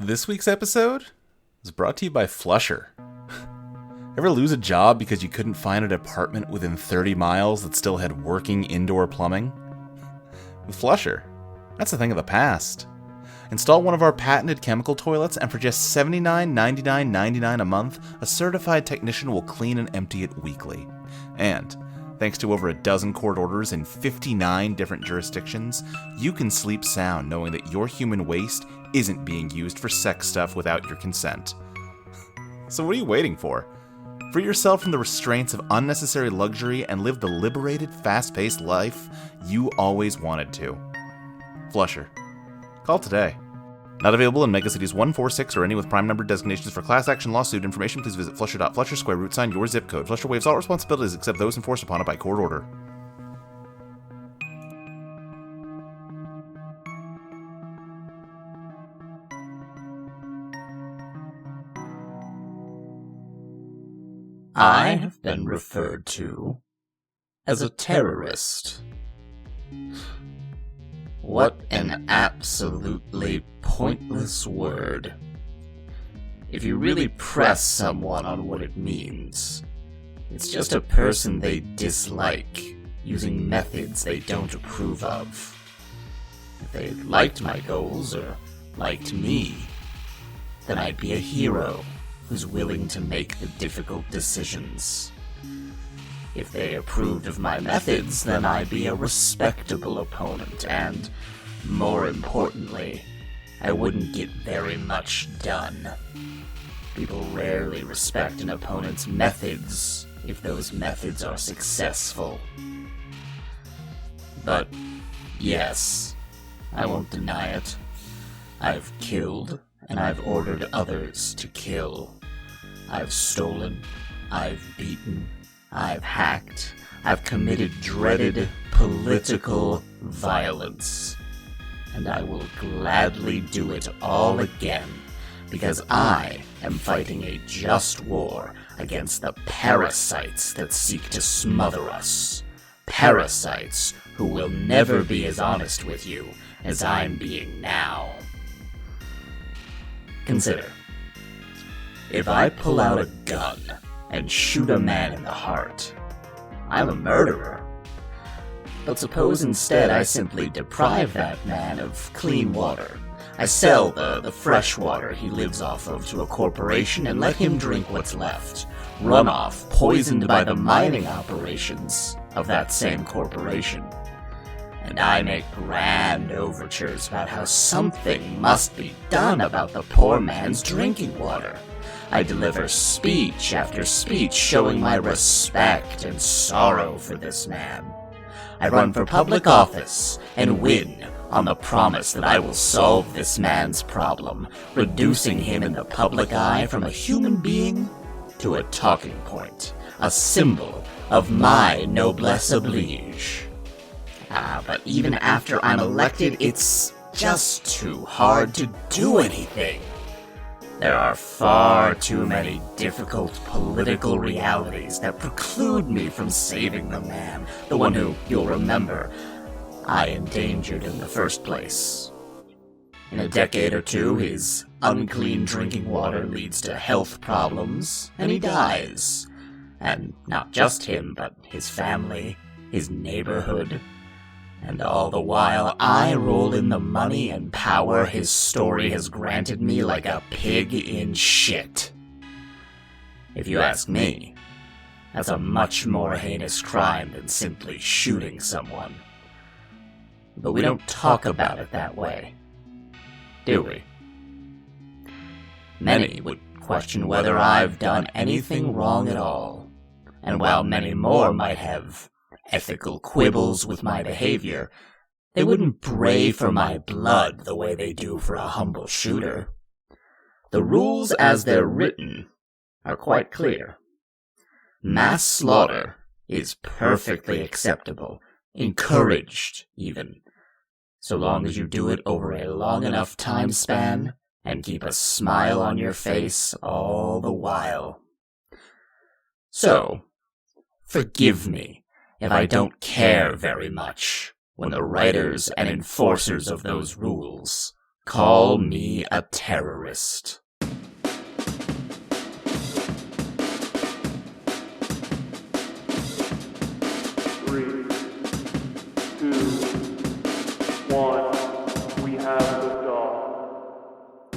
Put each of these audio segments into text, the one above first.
This week's episode is brought to you by Flusher. Ever lose a job because you couldn't find an apartment within 30 miles that still had working indoor plumbing? With Flusher, that's a thing of the past. Install one of our patented chemical toilets, and for just $79.99.99 a month, a certified technician will clean and empty it weekly. And thanks to over a dozen court orders in 59 different jurisdictions, you can sleep sound knowing that your human waste isn't being used for sex stuff without your consent. So what are you waiting for? Free yourself from the restraints of unnecessary luxury and live the liberated, fast-paced life you always wanted to. Flusher. Call today. Not available in megacities 1, 4, 6, or any with prime number designations. For class action lawsuit information, please visit flusher.flusher, square root sign, your zip code. Flusher waives all responsibilities except those enforced upon it by court order. I have been referred to as a terrorist. What an absolutely pointless word. If you really press someone on what it means, it's just a person they dislike, using methods they don't approve of. If they liked my goals or liked me, then I'd be a hero who's willing to make the difficult decisions. If they approved of my methods, then I'd be a respectable opponent, and, more importantly, I wouldn't get very much done. People rarely respect an opponent's methods if those methods are successful. But, yes, I won't deny it. I've killed, and I've ordered others to kill. I've stolen, I've beaten, I've hacked, I've committed dreaded political violence. And I will gladly do it all again, because I am fighting a just war against the parasites that seek to smother us. Parasites who will never be as honest with you as I'm being now. Consider, if I pull out a gun and shoot a man in the heart, I'm a murderer. But suppose instead I simply deprive that man of clean water. I sell the fresh water he lives off of to a corporation and let him drink what's left, runoff poisoned by the mining operations of that same corporation. And I make grand overtures about how something must be done about the poor man's drinking water. I deliver speech after speech showing my respect and sorrow for this man. I run for public office and win on the promise that I will solve this man's problem, reducing him in the public eye from a human being to a talking point, a symbol of my noblesse oblige. But even after I'm elected, it's just too hard to do anything. There are far too many difficult political realities that preclude me from saving the man, the one who, you'll remember, I endangered in the first place. In a decade or two, his unclean drinking water leads to health problems, and he dies. And not just him, but his family, his neighborhood. And all the while, I roll in the money and power his story has granted me like a pig in shit. If you ask me, that's a much more heinous crime than simply shooting someone. But we don't talk about it that way, do we? Many would question whether I've done anything wrong at all, and while many more might have ethical quibbles with my behavior, they wouldn't bray for my blood the way they do for a humble shooter. The rules as they're written are quite clear. Mass slaughter is perfectly acceptable, encouraged even, so long as you do it over a long enough time span and keep a smile on your face all the while. So, forgive me if I don't care very much when the writers and enforcers of those rules Call me a terrorist.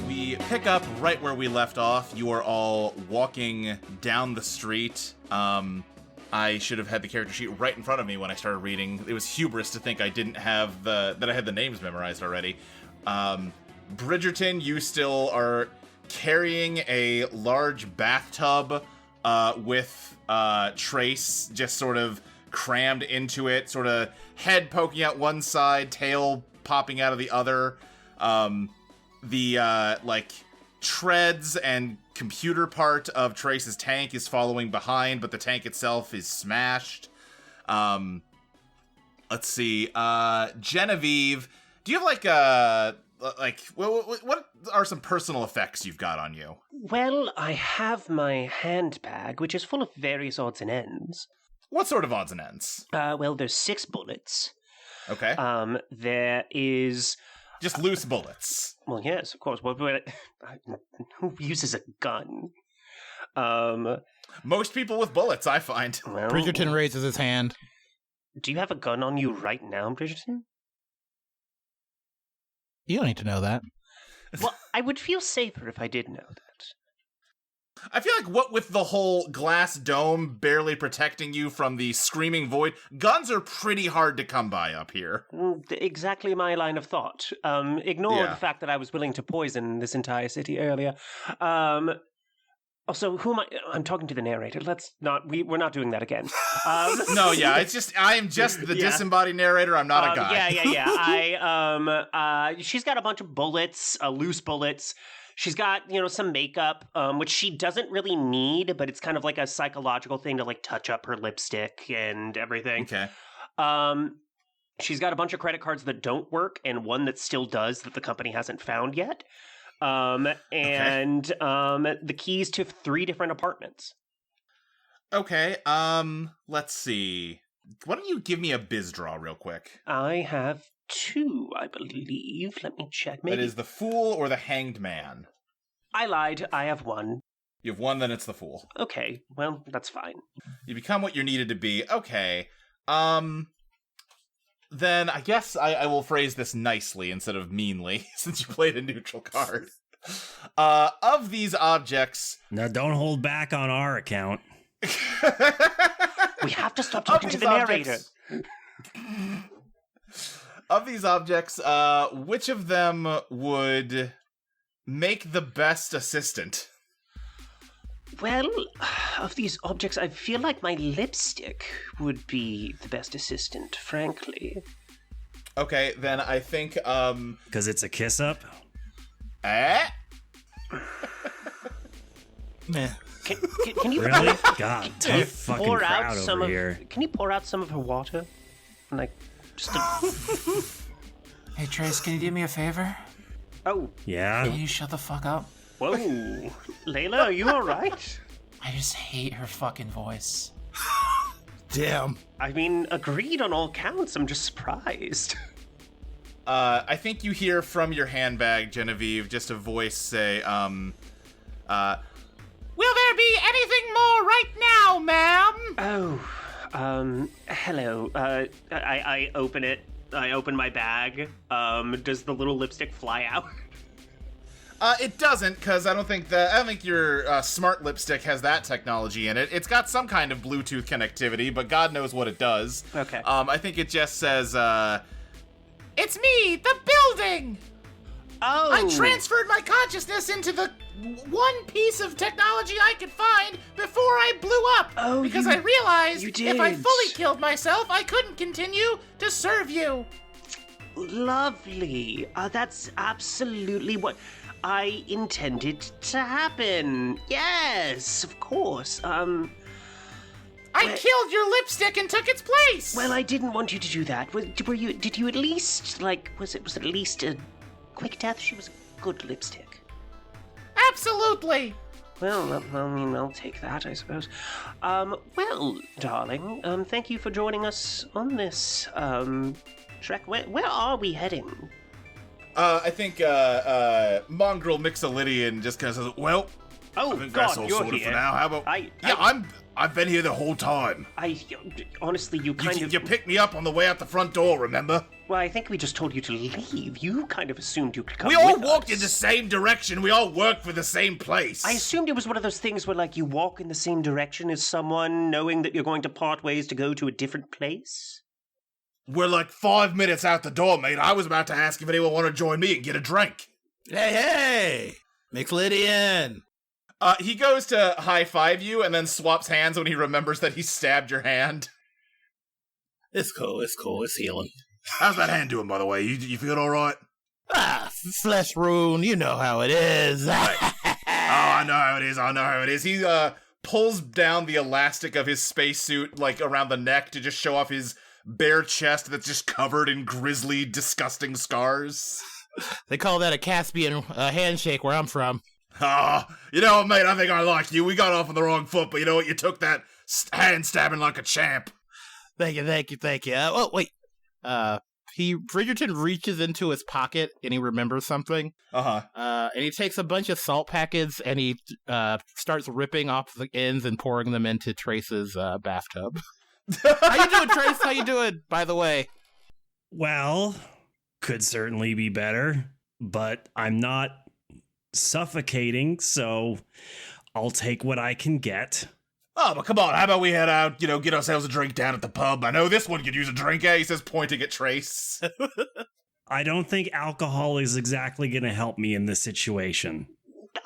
We pick up right where we left off. You are all walking down the street. I should have had the character sheet right in front of me when I started reading. It was hubris to think I didn't have that I had the names memorized already. Bridgerton, you still are carrying a large bathtub with Trace just sort of crammed into it, sort of head poking out one side, tail popping out of the other. The treads and computer part of Trace's tank is following behind, but the tank itself is smashed. Let's see. Genevieve, do you have what are some personal effects you've got on you? Well, I have my handbag, which is full of various odds and ends. What sort of odds and ends? Well, there's 6 bullets. Okay. There is... Just loose bullets. Well, yes, of course. Who uses a gun? Most people with bullets, I find. Well, Bridgerton raises his hand. Do you have a gun on you right now, Bridgerton? You don't need to know that. Well, I would feel safer if I did know that. I feel like what with the whole glass dome barely protecting you from the screaming void, guns are pretty hard to come by up here. Exactly my line of thought. Ignore the fact that I was willing to poison this entire city earlier. Also, who am I? I'm talking to the narrator. Let's not. We're not doing that again. No, yeah, it's just I am just the disembodied narrator. I'm not a guy. Yeah. She's got a bunch of bullets, loose bullets. She's got, some makeup, which she doesn't really need, but it's kind of like a psychological thing to like touch up her lipstick and everything. Okay. She's got a bunch of credit cards that don't work and one that still does that the company hasn't found yet. The keys to 3 different apartments. Okay. Let's see. Why don't you give me a biz draw real quick? I have 2, I believe. Let me check. Maybe that is the Fool or the Hanged Man. I lied. I have 1. You have 1, then it's the Fool. Okay. Well, that's fine. You become what you're needed to be. Okay. Then I guess I will phrase this nicely instead of meanly, since you played a neutral card. Of these objects... Now, don't hold back on our account. We have to stop talking to the narrator. Of these objects, which of them would make the best assistant? Well, of these objects, I feel like my lipstick would be the best assistant, frankly. Okay, then I think, Because it's a kiss-up? Can you really? God, tough fucking crowd over here. Can you pour out some of her water? Like, just a... Hey, Trace, can you do me a favor? Oh. Yeah? Can you shut the fuck up? Whoa. Layla, are you alright? I just hate her fucking voice. Damn. I mean, agreed on all counts. I'm just surprised. I think you hear from your handbag, Genevieve, just a voice say, will there be anything more right now, ma'am? Oh, hello. I open it. I open my bag. Does the little lipstick fly out? It doesn't, because I don't think your smart lipstick has that technology in it. It's got some kind of Bluetooth connectivity, but God knows what it does. Okay. I think it just says, it's me, the building! Oh! I transferred my consciousness into the one piece of technology I could find before I blew up. Oh, because I realized if I did. fully killed myself, I couldn't continue to serve you. Lovely. That's absolutely what I intended to happen. Yes, of course. I killed your lipstick and took its place. Well, I didn't want you to do that. Did you at least, was it at least a quick death? She was a good lipstick. Absolutely. Well, I mean, I'll take that, I suppose. Well, darling, thank you for joining us on this, trek. Where are we heading? I think Mongrel Mixolydian just kind of says, well, Oh, I think God, that's all you're sorted here. for now. How about... I've been here the whole time. Honestly, you picked me up on the way out the front door, remember? Well, I think we just told you to leave. You kind of assumed you could come We all with walked us. in the same direction. We all work for the same place. I assumed it was one of those things where, like, you walk in the same direction as someone, knowing that you're going to part ways to go to a different place. We're like 5 minutes out the door, mate. I was about to ask if anyone wanted to join me and get a drink. Hey! Mixolydian! He goes to high-five you and then swaps hands when he remembers that he stabbed your hand. It's cool, it's healing. How's that hand doing, by the way? You feel all right? Flesh wound, you know how it is. Right. I know how it is. He pulls down the elastic of his spacesuit, like, around the neck to just show off his bare chest that's just covered in grisly, disgusting scars. They call that a Caspian handshake where I'm from. You know what, mate? I think I like you. We got off on the wrong foot, but you know what? You took that hand stabbing like a champ. Thank you. Oh, wait. Bridgerton reaches into his pocket and he remembers something. And he takes a bunch of salt packets and he starts ripping off the ends and pouring them into Trace's bathtub. How you doing, Trace? How you doing, by the way? Well, could certainly be better, but I'm not suffocating, so I'll take what I can get. Oh, but come on, how about we head out, get ourselves a drink down at the pub? I know this one could use a drink, he says, pointing at Trace. I don't think alcohol is exactly going to help me in this situation.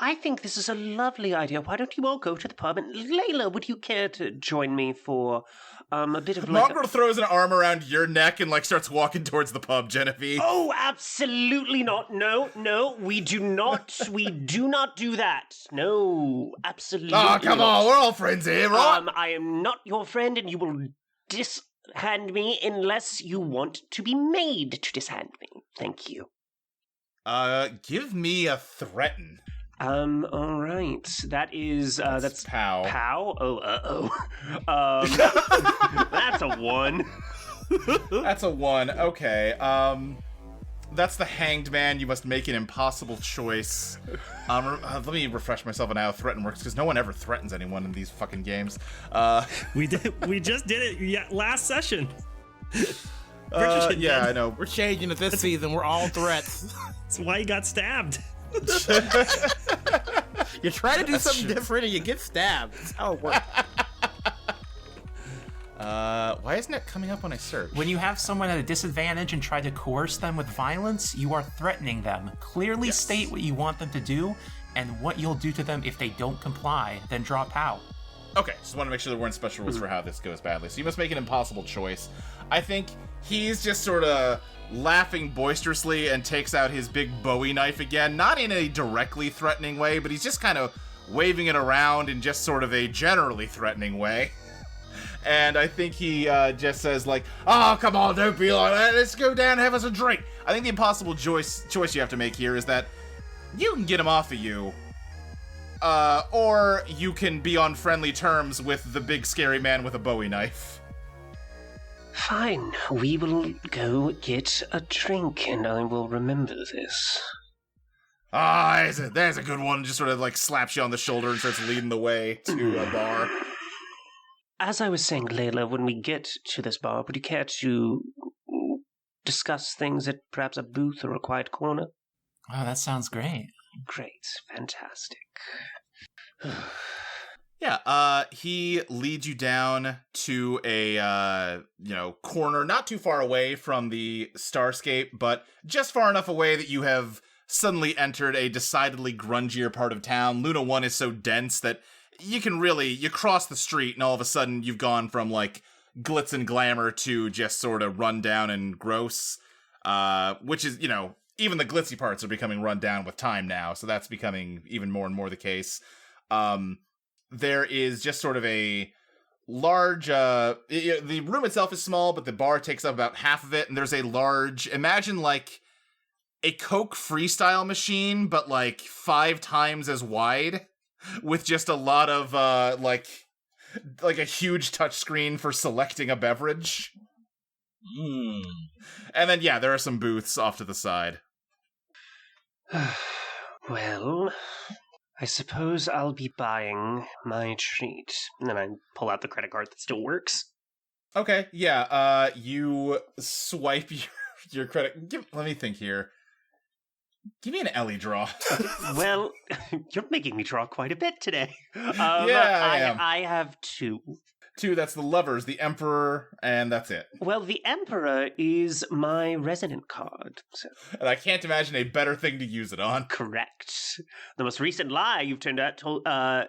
I think this is a lovely idea. Why don't you all go to the pub? And Layla, would you care to join me for a bit of like... Mongrel throws an arm around your neck and starts walking towards the pub, Genevieve. Oh, absolutely not. No, we do not. We do not do that. No, absolutely not. Oh, come on, we're all friends here, right? I am not your friend, and you will dishand me unless you want to be made to dishand me. Thank you. Give me a threaten. All right. That's Pow. Pow? That's a 1. That's a 1. Okay. That's the hanged man. You must make an impossible choice. Let me refresh myself on how threaten works, because no one ever threatens anyone in these fucking games. We just did it last session. I know. We're changing it this season. We're all threats. That's why he got stabbed. You try to do something different and you get stabbed. That's how it works. Why isn't it coming up when I search? When you have someone at a disadvantage and try to coerce them with violence, you are threatening them. Clearly state what you want them to do and what you'll do to them if they don't comply, then draw POW. Okay, just want to make sure there weren't special rules for how this goes badly. So you must make an impossible choice. I think he's just sort of laughing boisterously and takes out his big Bowie knife again. Not in a directly threatening way, but he's just kind of waving it around in just sort of a generally threatening way. And I think he just says, oh, come on, don't be like that. Let's go down and have us a drink. I think the impossible choice you have to make here is that you can get him off of you, or you can be on friendly terms with the big scary man with a Bowie knife. Fine, we will go get a drink, and I will remember this. There's a good one. Just sort of slaps you on the shoulder and starts leading the way to a bar. As I was saying, Layla, when we get to this bar, would you care to discuss things at perhaps a booth or a quiet corner? Oh, that sounds great. Great. Fantastic. Yeah, he leads you down to a, corner not too far away from the Starscape, but just far enough away that you have suddenly entered a decidedly grungier part of town. Luna 1 is so dense that you cross the street and all of a sudden you've gone from, glitz and glamour to just sort of run down and gross, which is, even the glitzy parts are becoming run down with time now, so that's becoming even more and more the case. There is just sort of a large, the room itself is small, but the bar takes up about half of it, and there's a large, imagine a Coke freestyle machine, but 5 times as wide, with just a lot of, a huge touchscreen for selecting a beverage. And then, there are some booths off to the side. Well, I suppose I'll be buying my treat. And then I pull out the credit card that still works. Okay, yeah, you swipe your credit... let me think here. Give me an Ellie draw. Well, you're making me draw quite a bit today. I am. I have 2. 2, that's the lovers, the Emperor, and that's it. Well, the Emperor is my resonant card. So. And I can't imagine a better thing to use it on. Correct. The most recent lie you've turned out to...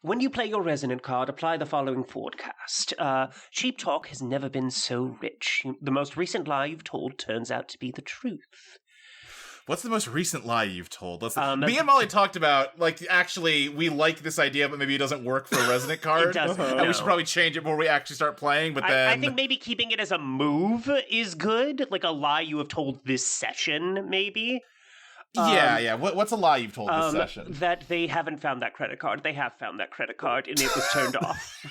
when you play your resonant card, apply the following forecast. Cheap talk has never been so rich. The most recent lie you've told turns out to be the truth. What's the most recent lie you've told? Me and Molly talked about, like, actually, we like this idea, but maybe it doesn't work for a resonant card. It doesn't, and we should probably change it before we actually start playing, but then... I think maybe keeping it as a move is good. Like a lie you have told this session, maybe. Yeah. What's a lie you've told this session? That they haven't found that credit card. They have found that credit card, and it was turned off.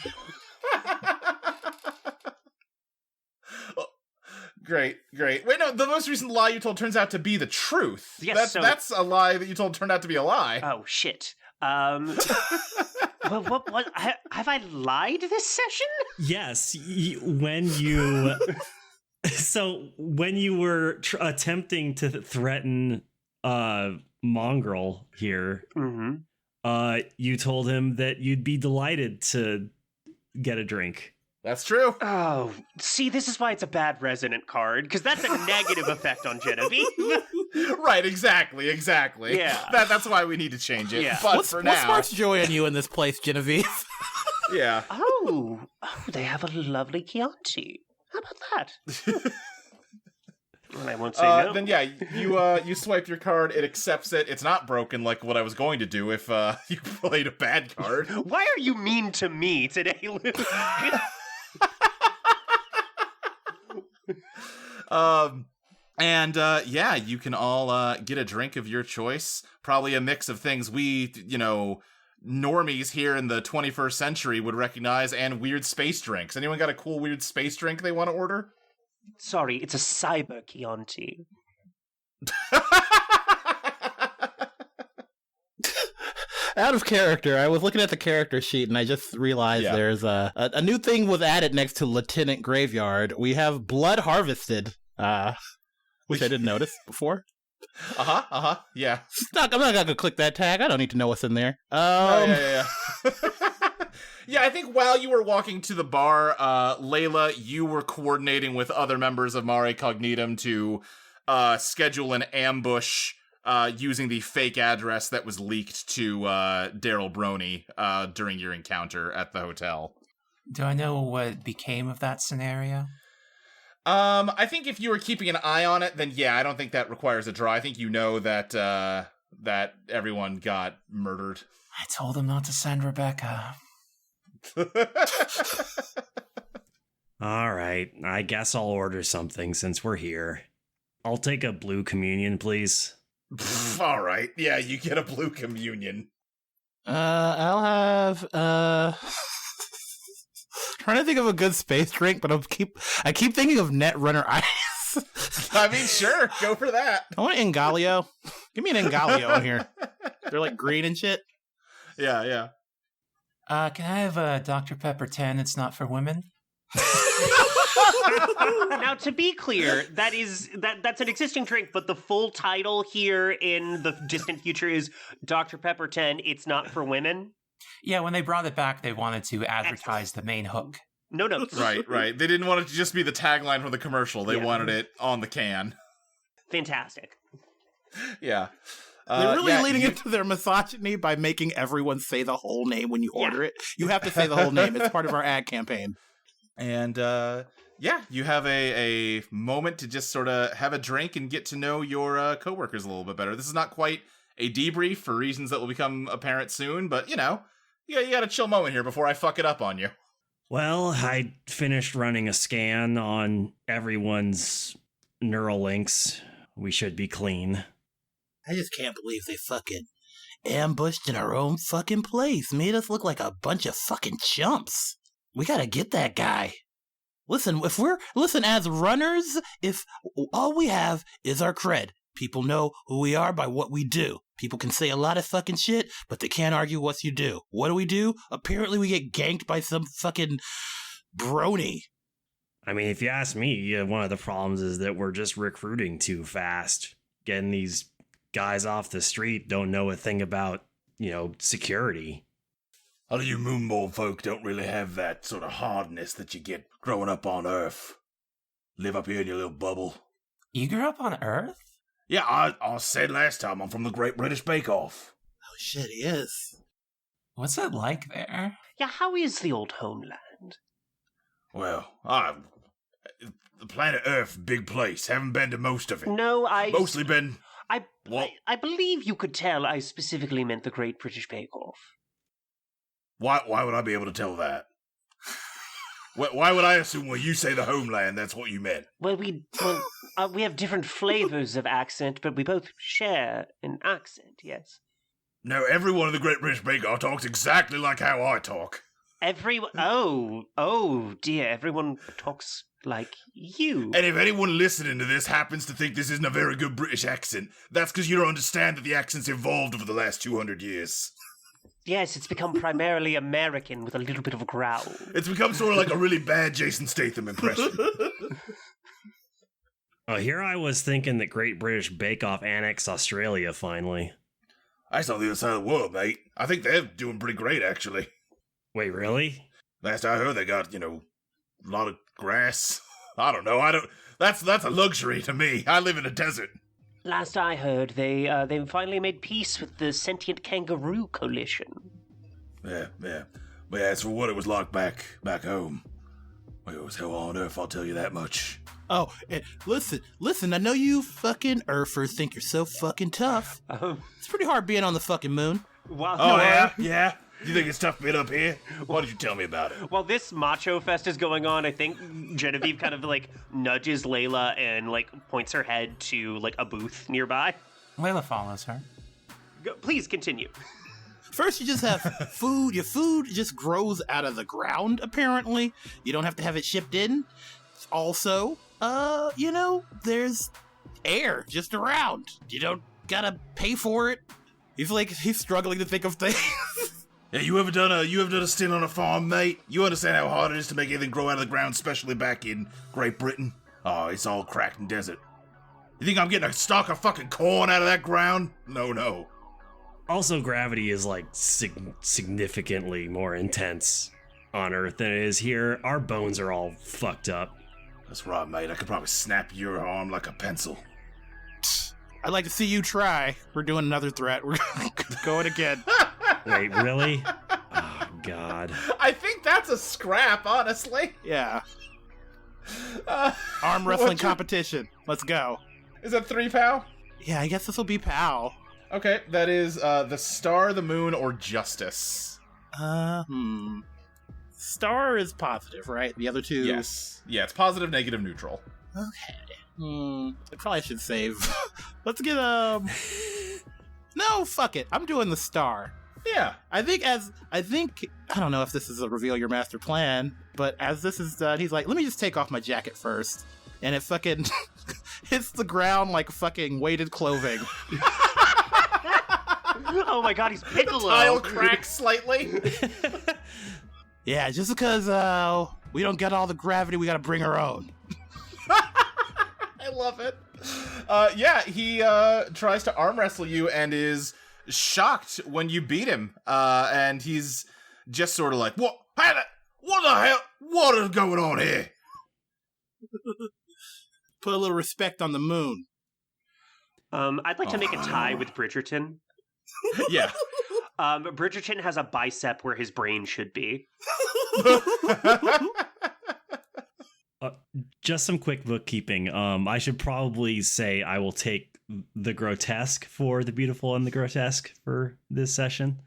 Great. Wait, no, the most recent lie you told turns out to be the truth. Yes, that's a lie that you told turned out to be a lie. Oh, shit. Well, what have I lied this session? Yes, when you... So, when you were attempting to threaten Mongrel here, you told him that you'd be delighted to get a drink. That's true. Oh, see, this is why it's a bad resonant card, because that's a negative effect on Genevieve. Right, exactly. Yeah. That's why we need to change it. Yeah. But What sparks joy in you in this place, Genevieve? Yeah. Oh, they have a lovely Chianti. How about that? Well, I won't say no. Then yeah, you swipe your card, it accepts it. It's not broken like what I was going to do if you played a bad card. Why are you mean to me today, Luke? Yeah, you can all get a drink of your choice. Probably a mix of things we, normies here in the 21st century would recognize, and weird space drinks. Anyone got a cool weird space drink they want to order? Sorry, it's a cyber Chianti. Out of character, I was looking at the character sheet and I just realized there's a new thing was added next to Lieutenant Graveyard. We have Blood Harvested, which I didn't notice before. Yeah. I'm not gonna click that tag. I don't need to know what's in there. Yeah. Yeah, I think while you were walking to the bar, Layla, you were coordinating with other members of Mare Cognitum to schedule an ambush using the fake address that was leaked to Daryl Brony during your encounter at the hotel. Do I know what became of that scenario? I think if you were keeping an eye on it, then yeah, I don't think that requires a draw. I think you know that that everyone got murdered. I told him not to send Rebecca. All right, I guess I'll order something since we're here. I'll take a blue communion, please. All right, yeah, you get a blue communion. I'll have trying to think of a good space drink, but I keep thinking of Netrunner Ice. I mean, sure, go for that. I want Ingalio. Give me an Ingalio in here. They're like green and shit. Yeah. Can I have a Dr. Pepper 10? It's not for women. Now, to be clear, that's an existing drink, but the full title here in the distant future is Dr. Pepper 10. It's not for women. Yeah, when they brought it back, they wanted to advertise the main hook. No notes. Right. They didn't want it to just be the tagline from the commercial. They wanted it on the can. Fantastic. Yeah. They're really leading into their misogyny by making everyone say the whole name when you order it. You have to say the whole name. It's part of our ad campaign. And you have a moment to just sort of have a drink and get to know your coworkers a little bit better. This is not quite a debrief for reasons that will become apparent soon, but you got a chill moment here before I fuck it up on you. Well, I finished running a scan on everyone's neural links. We should be clean. I just can't believe they fucking ambushed in our own fucking place. Made us look like a bunch of fucking chumps. We gotta get that guy. Listen, as runners, if all we have is our cred, People know who we are by what we do. People can say a lot of fucking shit, but they can't argue what you do. What do? Apparently we get ganked by some fucking brony. I mean, if you ask me, one of the problems is that we're just recruiting too fast. Getting these guys off the street don't know a thing about, security. A lot of you moonborn folk don't really have that sort of hardness that you get growing up on Earth. Live up here in your little bubble. You grew up on Earth? Yeah, I said last time I'm from the Great British Bake Off. Oh shit, he is. What's it like there? Yeah, how is the old homeland? Well, the planet Earth, big place. Haven't been to most of it. No, Mostly been... I believe you could tell I specifically meant the Great British Bake Off. Why would I be able to tell that? Why would I assume when you say the homeland, that's what you meant? Well, we have different flavors of accent, but we both share an accent, yes. No, everyone in the Great British Bake Off talks exactly like how I talk. Everyone... Oh, dear, everyone talks like you. And if anyone listening to this happens to think this isn't a very good British accent, that's because you don't understand that the accent's evolved over the last 200 years. Yes, it's become primarily American with a little bit of a growl. It's become sort of like a really bad Jason Statham impression. Here I was thinking that Great British Bake Off annexed Australia finally. I saw the other side of the world, mate. I think they're doing pretty great, actually. Wait, really? Last I heard, they got, a lot of grass. I don't know. That's a luxury to me. I live in a desert. Last I heard, they finally made peace with the sentient kangaroo coalition. Yeah. But as for what it was like back home, well, it was hell on earth, I'll tell you that much. Oh, listen, I know you fucking Earthers think you're so fucking tough. It's pretty hard being on the fucking moon. Wow. Oh, yeah? You think it's tough being up here? Why don't you tell me about it? While this macho fest is going on, I think Genevieve kind of nudges Layla and points her head to a booth nearby. Layla follows her. Please continue. First, you just have food. Your food just grows out of the ground, apparently. You don't have to have it shipped in. Also, there's air just around. You don't gotta pay for it. He's struggling to think of things. Yeah, you ever done a stint on a farm, mate? You understand how hard it is to make anything grow out of the ground, especially back in Great Britain? Oh, it's all cracked and desert. You think I'm getting a stalk of fucking corn out of that ground? No. Also, gravity is significantly more intense on Earth than it is here. Our bones are all fucked up. That's right, mate. I could probably snap your arm like a pencil. I'd like to see you try. We're doing another threat. We're going again. Wait, really? Oh, God. I think that's a scrap, honestly. Yeah. Arm wrestling competition. Let's go. Is that 3 POW? Yeah, I guess this will be POW. Okay, that is the star, the moon, or justice. Star is positive, right? The other two? Yes. Yeah, it's positive, negative, neutral. Okay. I probably should save. Let's get No, fuck it. I'm doing the star. Yeah. I think I don't know if this is a reveal your master plan, but as this is done, he's like, let me just take off my jacket first. And it fucking hits the ground like fucking weighted clothing. Oh my god, he's Piccolo. The tile cracks slightly. Yeah, just because we don't get all the gravity, we gotta bring our own. I love it. He tries to arm wrestle you and is shocked when you beat him. And he's just sort of like, what the hell? What is going on here? Put a little respect on the moon. I'd like to make a tie with Bridgerton. Yeah. Bridgerton has a bicep where his brain should be. Just some quick bookkeeping. I should probably say I will take the grotesque for the beautiful and the grotesque for this session.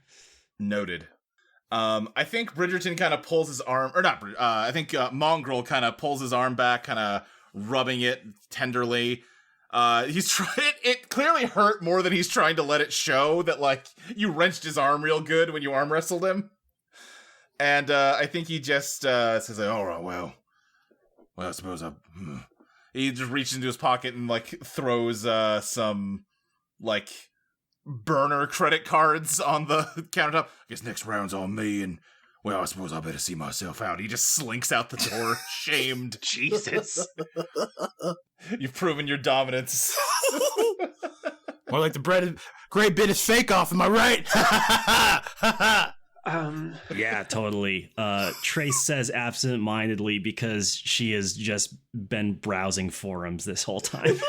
Noted. I think Bridgerton kind of pulls his arm, or not, I think Mongrel kind of pulls his arm back, kind of rubbing it tenderly. It clearly hurt more than he's trying to let it show that, like, you wrenched his arm real good when you arm wrestled him. And I think he just says, all right, well, I suppose He just reaches into his pocket and, like, throws some, like, burner credit cards on the countertop. Guess next round's on me, and, well, I suppose I better see myself out. He just slinks out the door, shamed. Jesus. You've proven your dominance. More like the great bit is fake off, am I right? Yeah, totally. Trace says absent-mindedly because she has just been browsing forums this whole time.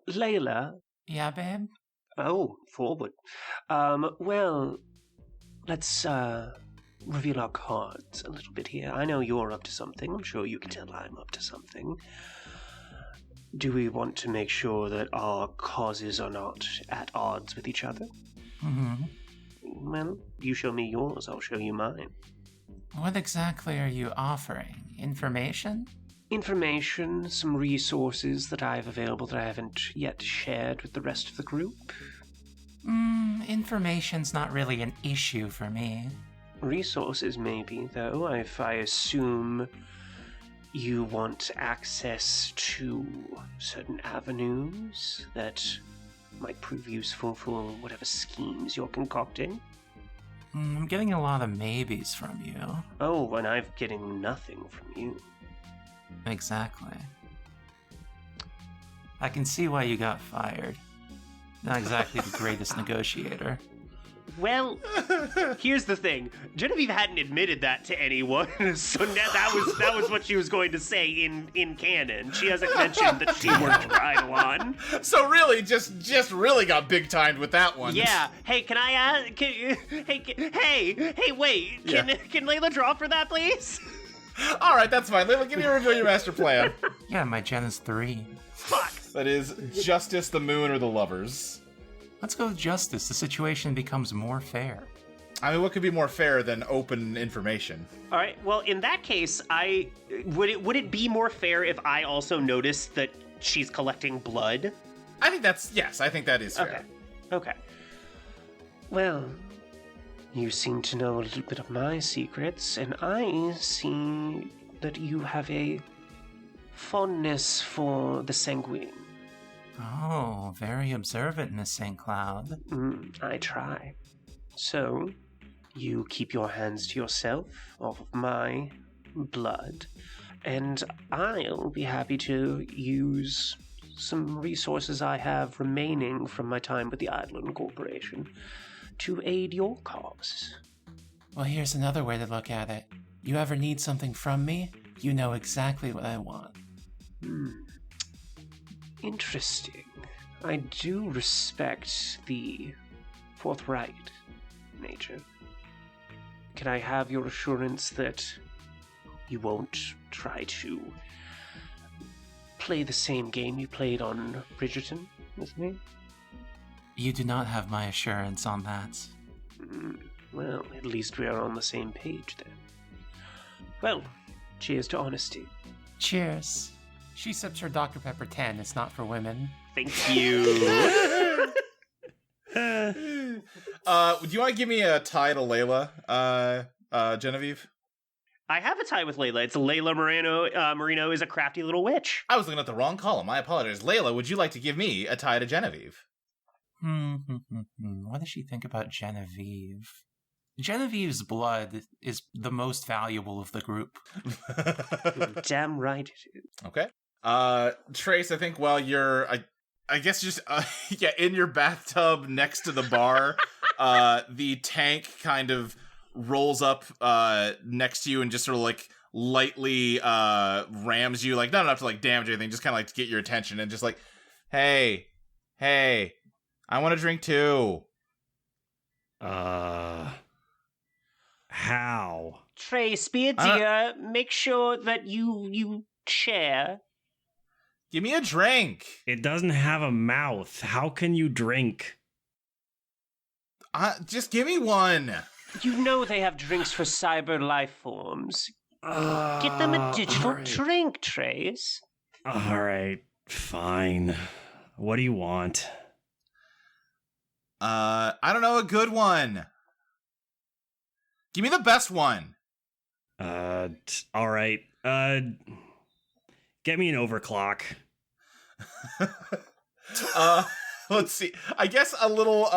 Layla. Yeah, babe? Oh, forward. Well, let's reveal our cards a little bit here. I know you're up to something. I'm sure you can tell I'm up to something. Do we want to make sure that our causes are not at odds with each other? Mm-hmm. Well, you show me yours, I'll show you mine. What exactly are you offering? Information? Information, some resources that I have available that I haven't yet shared with the rest of the group. Information's not really an issue for me. Resources, maybe, though. If I assume you want access to certain avenues that might prove useful for whatever schemes you're concocting. I'm getting a lot of maybes from you. Oh, and I'm getting nothing from you. Exactly. I can see why you got fired. Not exactly the greatest negotiator. Well, here's the thing. Genevieve hadn't admitted that to anyone, so that was what she was going to say in canon. She hasn't mentioned that she worked for Eidolon. So really, just really got big-timed with that one. Yeah. Hey, can I ask? Hey, wait. Can Layla draw for that, please? All right, that's fine. Layla, give me a review of your master plan. Yeah, my gen is 3. Fuck. That is Justice, the Moon, or the Lovers. Let's go with justice. The situation becomes more fair. I mean, what could be more fair than open information? All right. Well, in that case, would it be more fair if I also noticed that she's collecting blood? I think that is fair. Okay. Well, you seem to know a little bit of my secrets, and I see that you have a fondness for the sanguine. Oh, very observant, Miss St. Cloud. I try. So, you keep your hands to yourself off of my blood, and I'll be happy to use some resources I have remaining from my time with the Eidolon Corporation to aid your cause. Well, here's another way to look at it. You ever need something from me, you know exactly what I want. Interesting. I do respect the forthright nature. Can I have your assurance that you won't try to play the same game you played on Bridgerton with me? You do not have my assurance on that. Well, at least we are on the same page then. Well, cheers to honesty. Cheers. She sips her Dr. Pepper 10. It's not for women. Thank you. Do you want to give me a tie to Layla, Genevieve? I have a tie with Layla. It's Layla Moreno. Marino is a crafty little witch. I was looking at the wrong column. I apologize. Layla, would you like to give me a tie to Genevieve? What does she think about Genevieve? Genevieve's blood is the most valuable of the group. Damn right it is. Okay. Trace, I think while you're, I guess just, in your bathtub next to the bar, the tank kind of rolls up, next to you and just sort of like lightly, rams you, like not enough to like damage anything, just kind of like to get your attention and just like, hey, I want to drink too. How? Trace, be a dear. Make sure that you share. Give me a drink. It doesn't have a mouth. How can you drink? Just give me one. You know they have drinks for cyber life forms. Get them a digital drink, Trace. All right, fine. What do you want? I don't know, a good one. Give me the best one. All right. Get me an overclock. Let's see. I guess a little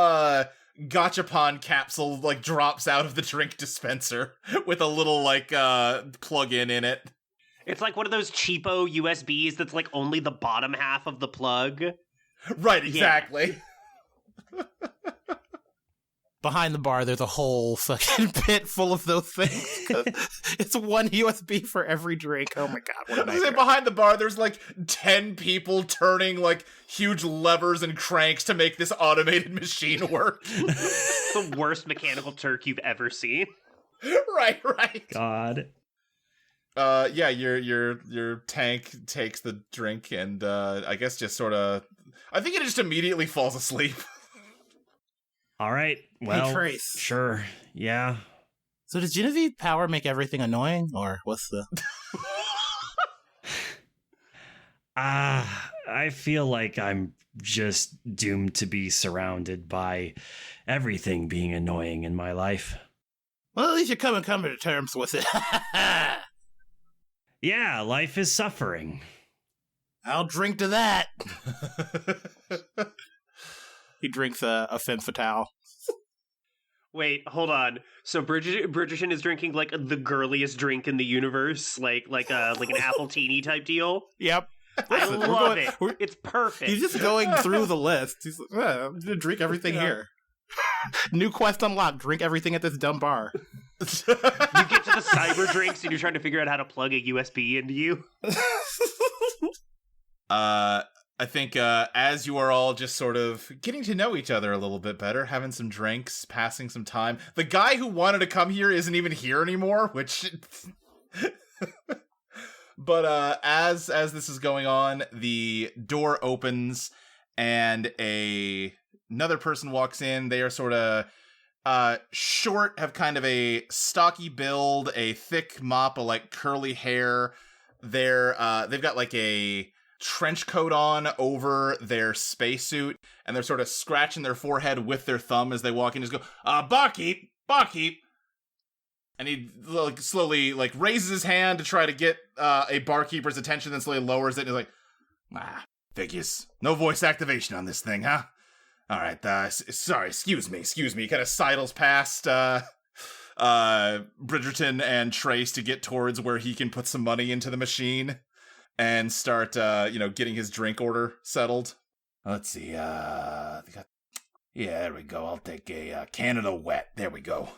gachapon capsule like drops out of the drink dispenser with a little like plug-in in it. It's like one of those cheapo USBs that's like only the bottom half of the plug. Right, exactly. Yeah. Behind the bar, there's a whole fucking pit full of those things. It's one USB for every drink. Oh my god, what a nightmare. Behind the bar, there's like 10 people turning like huge levers and cranks to make this automated machine work. The worst mechanical Turk you've ever seen. Right. God. Yeah, your tank takes the drink and I guess just sort of, I think it just immediately falls asleep. All right. Well, hey, Trace. Sure. Yeah. So does Genevieve power make everything annoying, or what's the... I feel like I'm just doomed to be surrounded by everything being annoying in my life. Well, at least you're coming to terms with it. Yeah, life is suffering. I'll drink to that. He drinks a femme fatale. Wait, hold on. So Bridgerton is drinking like the girliest drink in the universe, like an apple teeny type deal. Yep. I love it. It's perfect. He's just going through the list. He's like, I'm gonna drink everything here. New quest unlocked. Drink everything at this dumb bar. You get to the cyber drinks and you're trying to figure out how to plug a USB into you. I think as you are all just sort of getting to know each other a little bit better, having some drinks, passing some time. The guy who wanted to come here isn't even here anymore, which... But as this is going on, the door opens and another person walks in. They are sort of short, have kind of a stocky build, a thick mop of like curly hair. They've got like a trench coat on over their spacesuit, and they're sort of scratching their forehead with their thumb as they walk in. Just go, barkeep. And he like slowly like raises his hand to try to get a barkeeper's attention, then slowly lowers it. And he's like, figures. No voice activation on this thing, huh? All right, sorry, excuse me. He kind of sidles past Bridgerton and Trace to get towards where he can put some money into the machine and start, getting his drink order settled. Let's see, yeah, there we go. I'll take a Canada Wet. There we go.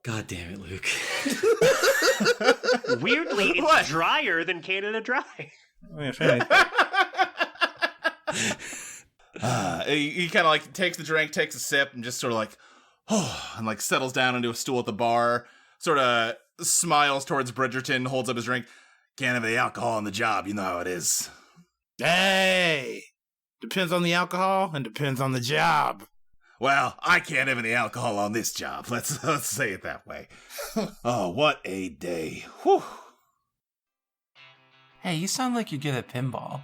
God damn it, Luke. Weirdly, it's drier than Canada Dry. He kind of like takes the drink, takes a sip, and just sort of like, and like settles down into a stool at the bar, sort of smiles towards Bridgerton, holds up his drink. Can't have any alcohol on the job, you know how it is. Hey! Depends on the alcohol and depends on the job. Well, I can't have any alcohol on this job. Let's say it that way. Oh, what a day. Whew. Hey, you sound like you're good at pinball.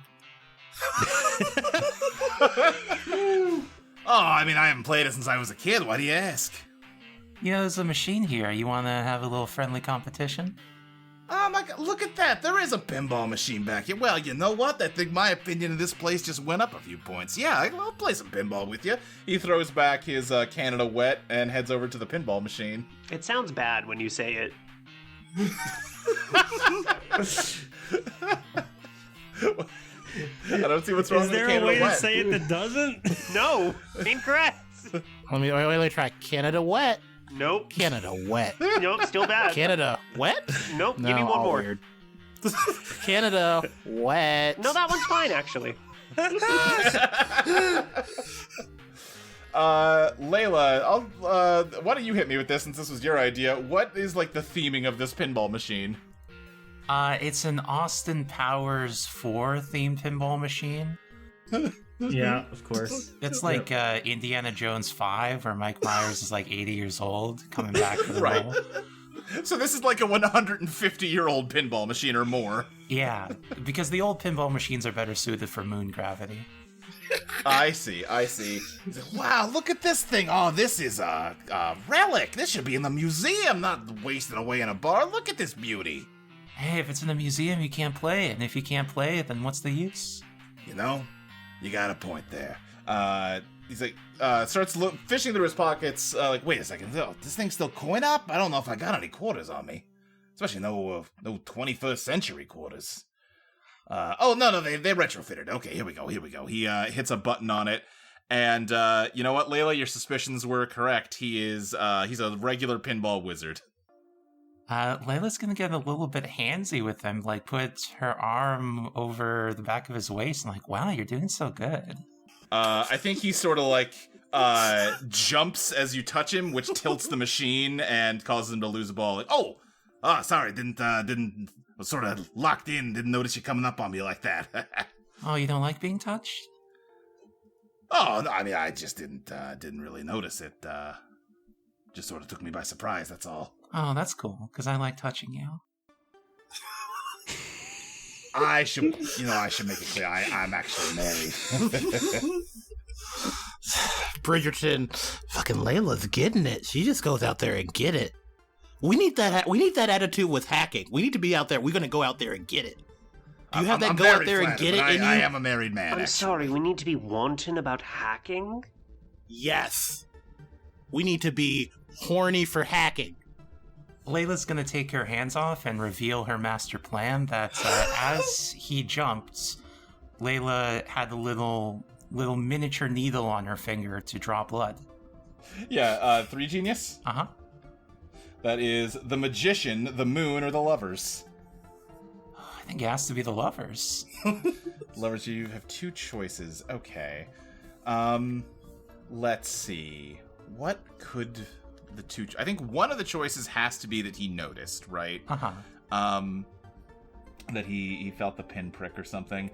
I mean, I haven't played it since I was a kid. Why do you ask? You know, there's a machine here. You want to have a little friendly competition? Oh my god, look at that. There is a pinball machine back here. Well, you know what? I think my opinion of this place just went up a few points. Yeah, I'll play some pinball with you. He throws back his Canada Wet and heads over to the pinball machine. It sounds bad when you say it. I don't see what's wrong with the Canada Wet. Is there a way to say it that doesn't? No, incorrect. Let me try Canada Wet. Nope. Canada Wet. Nope, still bad. Canada Wet? Nope, No, give me one all more. weird. Canada Wet. No, that one's fine, actually. Layla, why don't you hit me with this since this was your idea? What is like the theming of this pinball machine? It's an Austin Powers 4 themed pinball machine. Yeah, of course. It's like Indiana Jones 5, where Mike Myers is like 80 years old, coming back for the Right. role. So this is like a 150-year-old pinball machine or more. Yeah, because the old pinball machines are better suited for moon gravity. I see. He's like, wow, look at this thing. Oh, this is a relic. This should be in the museum, not wasted away in a bar. Look at this beauty. Hey, if it's in a museum, you can't play it. And if you can't play it, then what's the use? You know, you got a point there. He's like, starts fishing through his pockets. Like, wait a second, this thing's still coin up? I don't know if I got any quarters on me. Especially no 21st century quarters. No, they retrofitted. Okay, here we go. He hits a button on it, and you know what, Layla, your suspicions were correct. He's a regular pinball wizard. Layla's gonna get a little bit handsy with him, like put her arm over the back of his waist and like, wow, you're doing so good. I think he sort of like jumps as you touch him, which tilts the machine and causes him to lose a ball. Like, sorry, was sort of locked in, didn't notice you coming up on me like that. Oh, you don't like being touched? Oh, no, I mean, I just didn't really notice it. Just sort of took me by surprise, that's all. Oh, that's cool, because I like touching you. I should make it clear, I'm actually married. Bridgerton, fucking Layla's getting it. She just goes out there and get it. We need that attitude with hacking. We need to be out there. We're going to go out there and get it. You have that go out there and get it in you? I am a married man. I'm sorry, we need to be wanton about hacking? Yes. We need to be horny for hacking. Layla's gonna take her hands off and reveal her master plan that as he jumped, Layla had a little miniature needle on her finger to draw blood. Yeah, 3 genius? Uh-huh. That is the magician, the moon, or the lovers. I think it has to be the lovers. Lovers, you have 2 choices. Okay. Let's see. What could the 2... I think one of the choices has to be that he noticed, right? Uh-huh. That he felt the pinprick or something.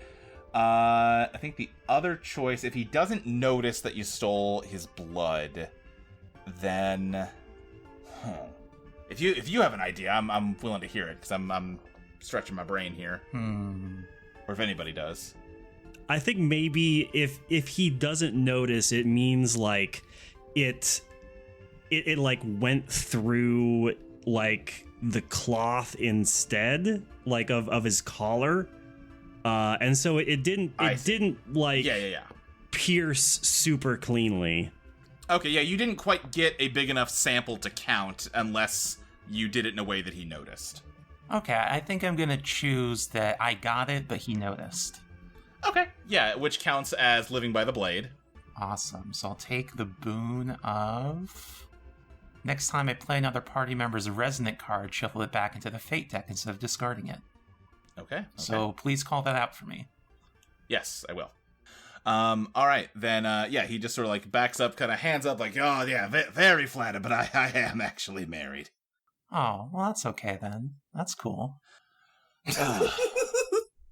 I think the other choice, if he doesn't notice that you stole his blood, then... If you have an idea, I'm willing to hear it, because I'm stretching my brain here. Or if anybody does. I think maybe if he doesn't notice, it means like it like went through like the cloth instead, like of his collar, and so it didn't like pierce super cleanly. Okay, yeah, you didn't quite get a big enough sample to count unless you did it in a way that he noticed. Okay, I think I'm gonna choose that I got it, but he noticed. Okay, yeah, which counts as living by the blade. Awesome, so I'll take the boon of... Next time I play another party member's resonant card, shuffle it back into the fate deck instead of discarding it. Okay. So please call that out for me. Yes, I will. All right, then, he just sort of like backs up, kind of hands up like, oh, yeah, very flattered, but I am actually married. Oh, well, that's okay then. That's cool.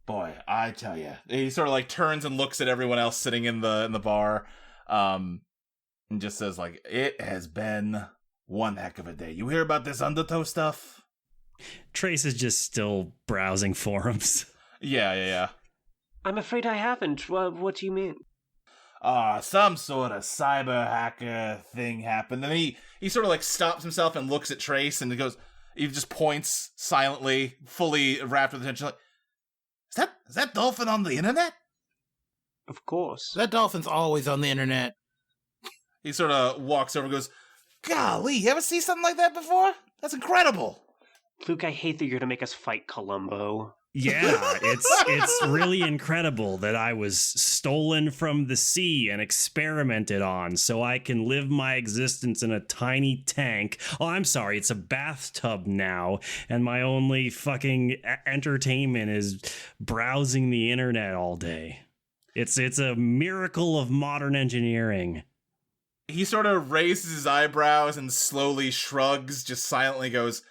Boy, I tell you. He sort of like turns and looks at everyone else sitting in the bar, and just says like, it has been one heck of a day. You hear about this undertow stuff? Trace is just still browsing forums. Yeah. I'm afraid I haven't. What do you mean? Some sort of cyber hacker thing happened. And then he sort of like stops himself and looks at Trace and he just points silently, fully wrapped with attention, like, is that dolphin on the internet? Of course. That dolphin's always on the internet. He sort of walks over and goes, Golly, you ever see something like that before? That's incredible. Luke, I hate that you're gonna make us fight Columbo. Yeah, it's really incredible that I was stolen from the sea and experimented on so I can live my existence in a tiny tank. Oh, I'm sorry, it's a bathtub now, and my only fucking entertainment is browsing the internet all day. It's a miracle of modern engineering. He sort of raises his eyebrows and slowly shrugs, just silently goes,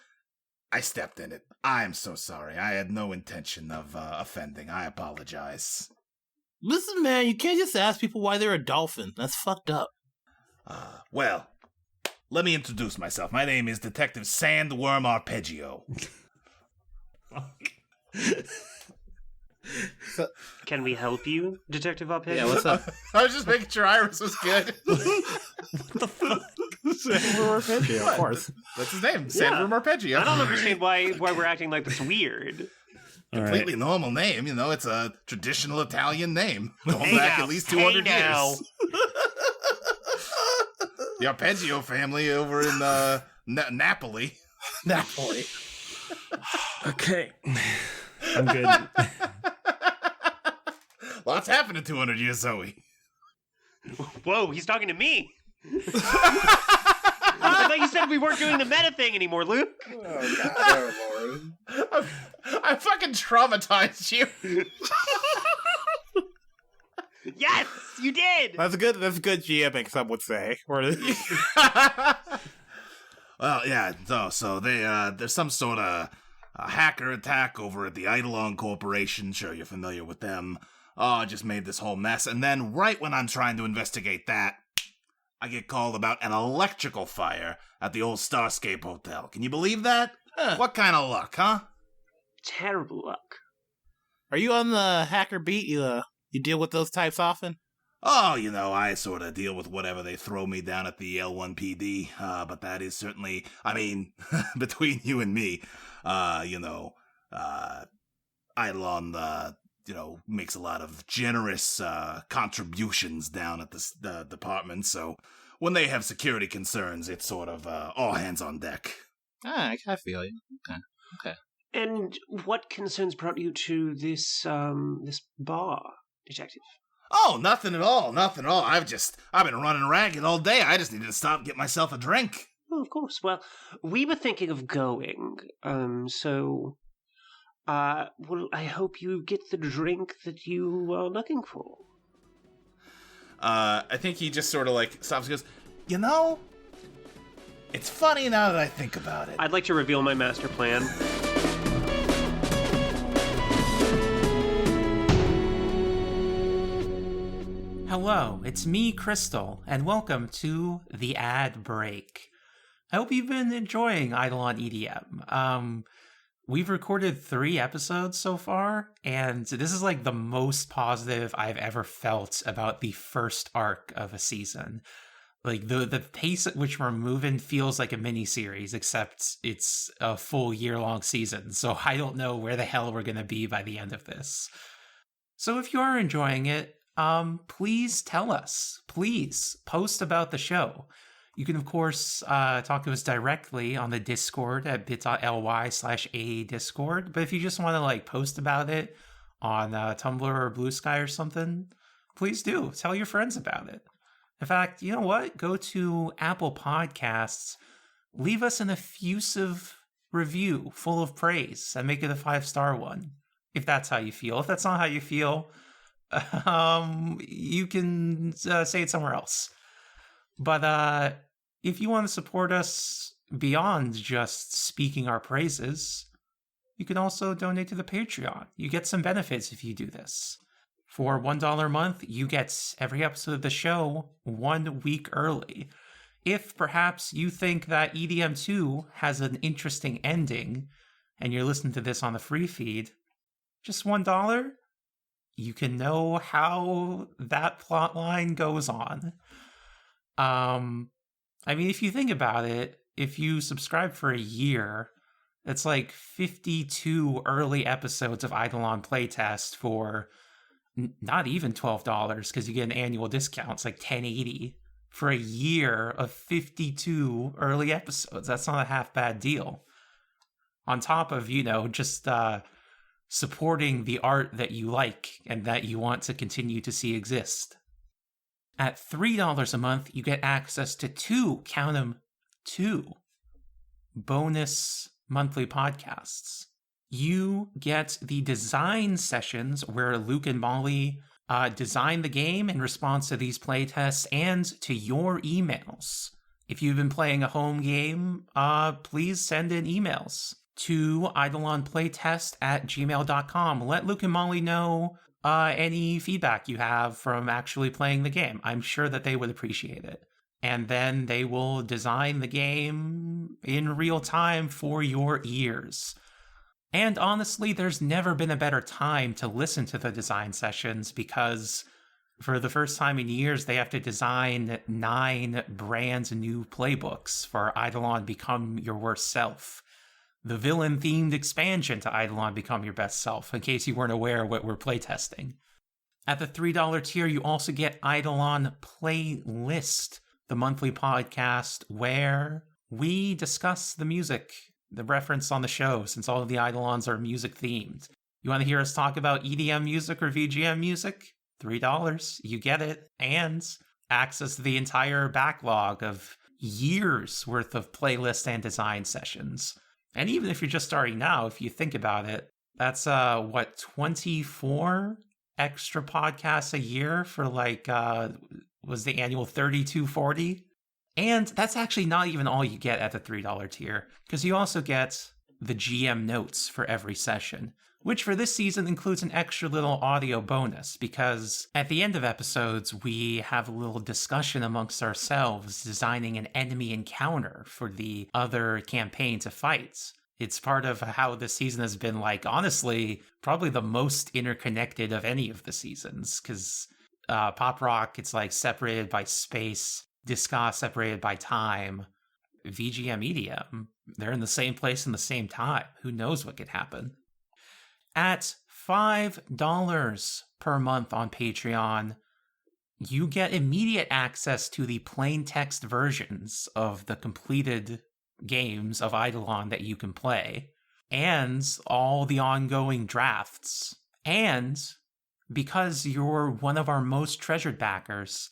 I stepped in it. I'm so sorry. I had no intention of offending. I apologize. Listen, man, you can't just ask people why they're a dolphin. That's fucked up. Well, let me introduce myself. My name is Detective Sandworm Arpeggio. Can we help you, Detective Arpeggio? Yeah, what's up? I was just making sure Iris was good. What the fuck? Sandro Arpeggio, of course. That's his name, Sandro Arpeggio. I don't understand why we're acting like this weird. Completely normal name, it's a traditional Italian name. Going Hey back now, at least hey 200 now. years. The Arpeggio family over in Napoli. Napoli. Okay. I'm good. Lots happened in 200 years, Zoe. Whoa, he's talking to me. I thought you said we weren't doing the meta thing anymore, Luke. Oh, God. Oh, Lord. I fucking traumatized you. Yes, you did. That's good GMing, some would say. Well, yeah, so they, there's some sort of hacker attack over at the Eidolon Corporation. Sure, you're familiar with them. I just made this whole mess, and then right when I'm trying to investigate that, I get called about an electrical fire at the old Starscape Hotel. Can you believe that? Huh. What kind of luck, huh? Terrible luck. Are you on the hacker beat? You deal with those types often? Oh, I sort of deal with whatever they throw me down at the L1PD, but that is certainly, between you and me, Eidolon, makes a lot of generous contributions down at the department, so when they have security concerns, it's sort of all hands on deck. I feel you. Okay. And what concerns brought you to this bar, Detective? Oh, nothing at all. I've been running ragged all day. I just needed to stop and get myself a drink. Oh, of course. Well, we were thinking of going, so I hope you get the drink that you are looking for. I think he just sort of stops and goes, it's funny now that I think about it. I'd like to reveal my master plan. Hello, it's me, Crystal, and welcome to the ad break. I hope you've been enjoying Eidolon EDM. We've recorded 3 episodes so far, and this is the most positive I've ever felt about the first arc of a season. The pace at which we're moving feels like a mini-series, except it's a full year-long season, so I don't know where the hell we're going to be by the end of this. So if you are enjoying it, please tell us. Please post about the show. You can, of course, talk to us directly on the Discord at bit.ly/ADiscord. But if you just want to post about it on Tumblr or Blue Sky or something, please do. Tell your friends about it. In fact, you know what? Go to Apple Podcasts, leave us an effusive review full of praise, and make it a 5-star one. If that's how you feel. If that's not how you feel, you can say it somewhere else. But if you want to support us beyond just speaking our praises, you can also donate to the Patreon. You get some benefits if you do this. For $1 a month, you get every episode of the show 1 week early. If perhaps you think that EDM 2 has an interesting ending, and you're listening to this on the free feed, just $1, you can know how that plot line goes on. If you think about it, if you subscribe for a year, it's 52 early episodes of Eidolon Playtest for not even $12, because you get an annual discount. It's $10.80 for a year of 52 early episodes. That's not a half bad deal. On top of, just supporting the art that you like and that you want to continue to see exist. At $3 a month, you get access to 2 bonus monthly podcasts. You get the design sessions where Luke and Molly design the game in response to these playtests and to your emails. If you've been playing a home game, please send in emails to eidolonplaytest@gmail.com. Let Luke and Molly know any feedback you have from actually playing the game. I'm sure that they would appreciate it. And then they will design the game in real time for your ears. And honestly, there's never been a better time to listen to the design sessions because for the first time in years, they have to design 9 brand new playbooks for Eidolon Become Your Worst Self. The villain-themed expansion to Eidolon Become Your Best Self, in case you weren't aware of what we're playtesting. At the $3 tier, you also get Eidolon Playlist, the monthly podcast where we discuss the music, the reference on the show, since all of the Eidolons are music themed. You want to hear us talk about EDM music or VGM music? $3, you get it, and access to the entire backlog of years worth of playlist and design sessions. And even if you're just starting now, if you think about it, that's 24 extra podcasts a year for was the annual $32.40? And that's actually not even all you get at the $3 tier, because you also get the GM notes for every session, which for this season includes an extra little audio bonus, because at the end of episodes, we have a little discussion amongst ourselves designing an enemy encounter for the other campaign to fight. It's part of how this season has been, honestly, probably the most interconnected of any of the seasons, because Pop Rock, it's separated by space, Disca separated by time, VGM EDM, they're in the same place in the same time. Who knows what could happen? At $5 per month on Patreon, you get immediate access to the plain text versions of the completed games of Eidolon that you can play, and all the ongoing drafts. And because you're one of our most treasured backers,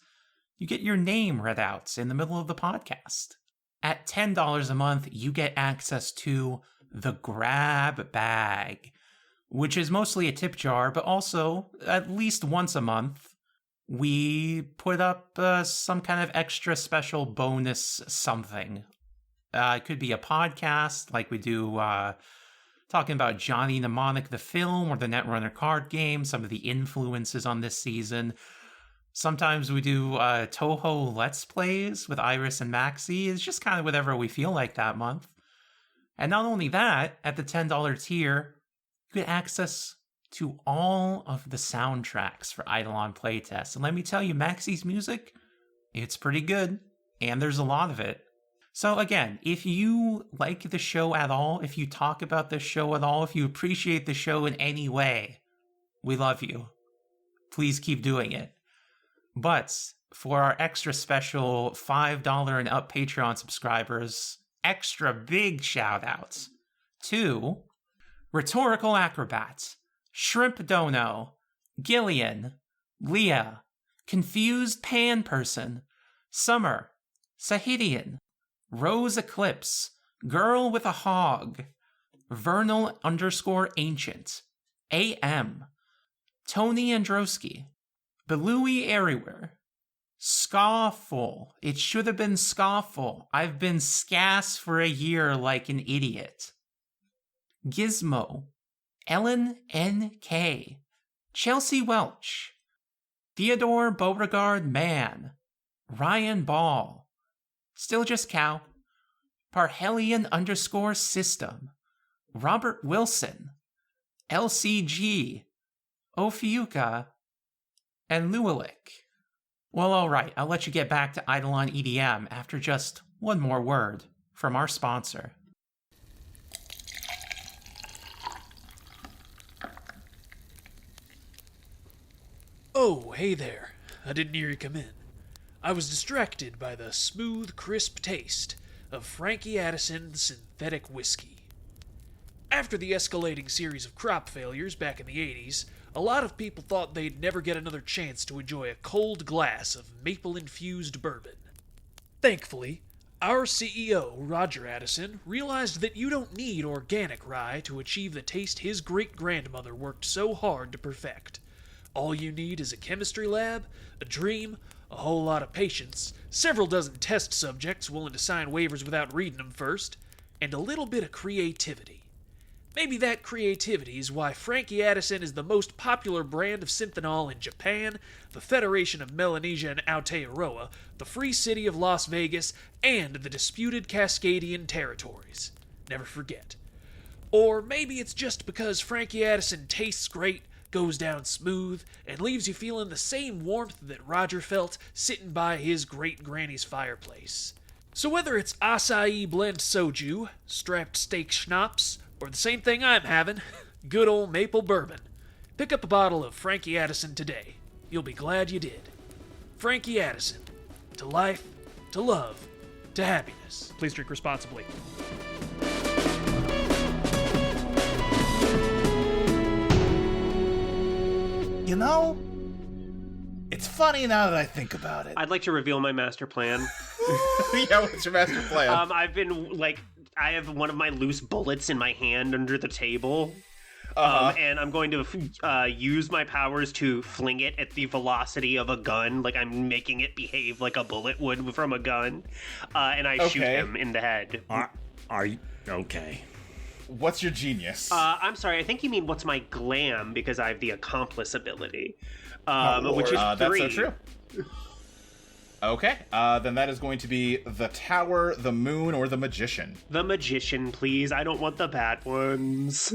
you get your name read out in the middle of the podcast. At $10 a month, you get access to the Grab Bag, which is mostly a tip jar, but also, at least once a month, we put up some kind of extra special bonus something. It could be a podcast, like we do talking about Johnny Mnemonic the film or the Netrunner card game, some of the influences on this season. Sometimes we do Toho Let's Plays with Iris and Maxie. It's just kind of whatever we feel like that month. And not only that, at the $10 tier, you get access to all of the soundtracks for Eidolon playtests. And let me tell you, Maxie's music, it's pretty good. And there's a lot of it. So again, if you like the show at all, if you talk about the show at all, if you appreciate the show in any way, we love you. Please keep doing it. But for our extra special $5 and up Patreon subscribers, extra big shout outs to Rhetorical Acrobat, Shrimp Dono, Gillian, Leah, Confused Pan Person, Summer, Sahidian, Rose Eclipse, Girl with a Hog, Vernal_Ancient, AM, Tony Androsky, Belui Everywhere, Scawful. It should have been Scawful. I've been scass for a year like an idiot. Gizmo, Ellen N.K., Chelsea Welch, Theodore Beauregard Mann, Ryan Ball, Still Just Cow, Parhelion_System, Robert Wilson, LCG, Ophiuka, and Lualik. Well, alright, I'll let you get back to Eidolon EDM after just one more word from our sponsor. Oh, hey there. I didn't hear you come in. I was distracted by the smooth, crisp taste of Frankie Addison synthetic whiskey. After the escalating series of crop failures back in the 80s, a lot of people thought they'd never get another chance to enjoy a cold glass of maple-infused bourbon. Thankfully, our CEO, Roger Addison, realized that you don't need organic rye to achieve the taste his great-grandmother worked so hard to perfect. All you need is a chemistry lab, a dream, a whole lot of patience, several dozen test subjects willing to sign waivers without reading them first, and a little bit of creativity. Maybe that creativity is why Frankie Addison is the most popular brand of synthanol in Japan, the Federation of Melanesia and Aotearoa, the Free City of Las Vegas, and the disputed Cascadian territories. Never forget. Or maybe it's just because Frankie Addison tastes great, goes down smooth, and leaves you feeling the same warmth that Roger felt sitting by his great-granny's fireplace. So whether it's acai blend soju, strapped steak schnapps, or the same thing I'm having, good old maple bourbon, pick up a bottle of Frankie Addison today. You'll be glad you did. Frankie Addison. To life, to love, to happiness. Please drink responsibly. You know, it's funny now that I think about it. I'd like to reveal my master plan. Yeah, what's your master plan? I have one of my loose bullets in my hand under the table. And I'm going to use my powers to fling it at the velocity of a gun, like I'm making it behave like a bullet would from a gun. And I shoot him in the head. Are you okay? What's your genius? I'm sorry, I think you mean what's my glam, because I have the accomplice ability, which is 3. That's so true. Okay, then that is going to be the Tower, the Moon, or the Magician. The Magician, please. I don't want the bad ones.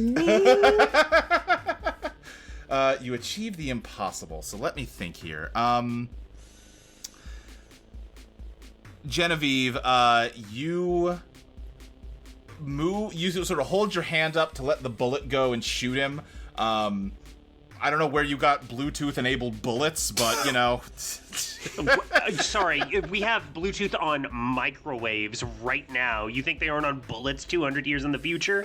You achieved the impossible, so let me think here. Genevieve, you sort of hold your hand up to let the bullet go and shoot him. I don't know where you got Bluetooth-enabled bullets, but, you know... Sorry, we have Bluetooth on microwaves right now. You think they aren't on bullets 200 years in the future?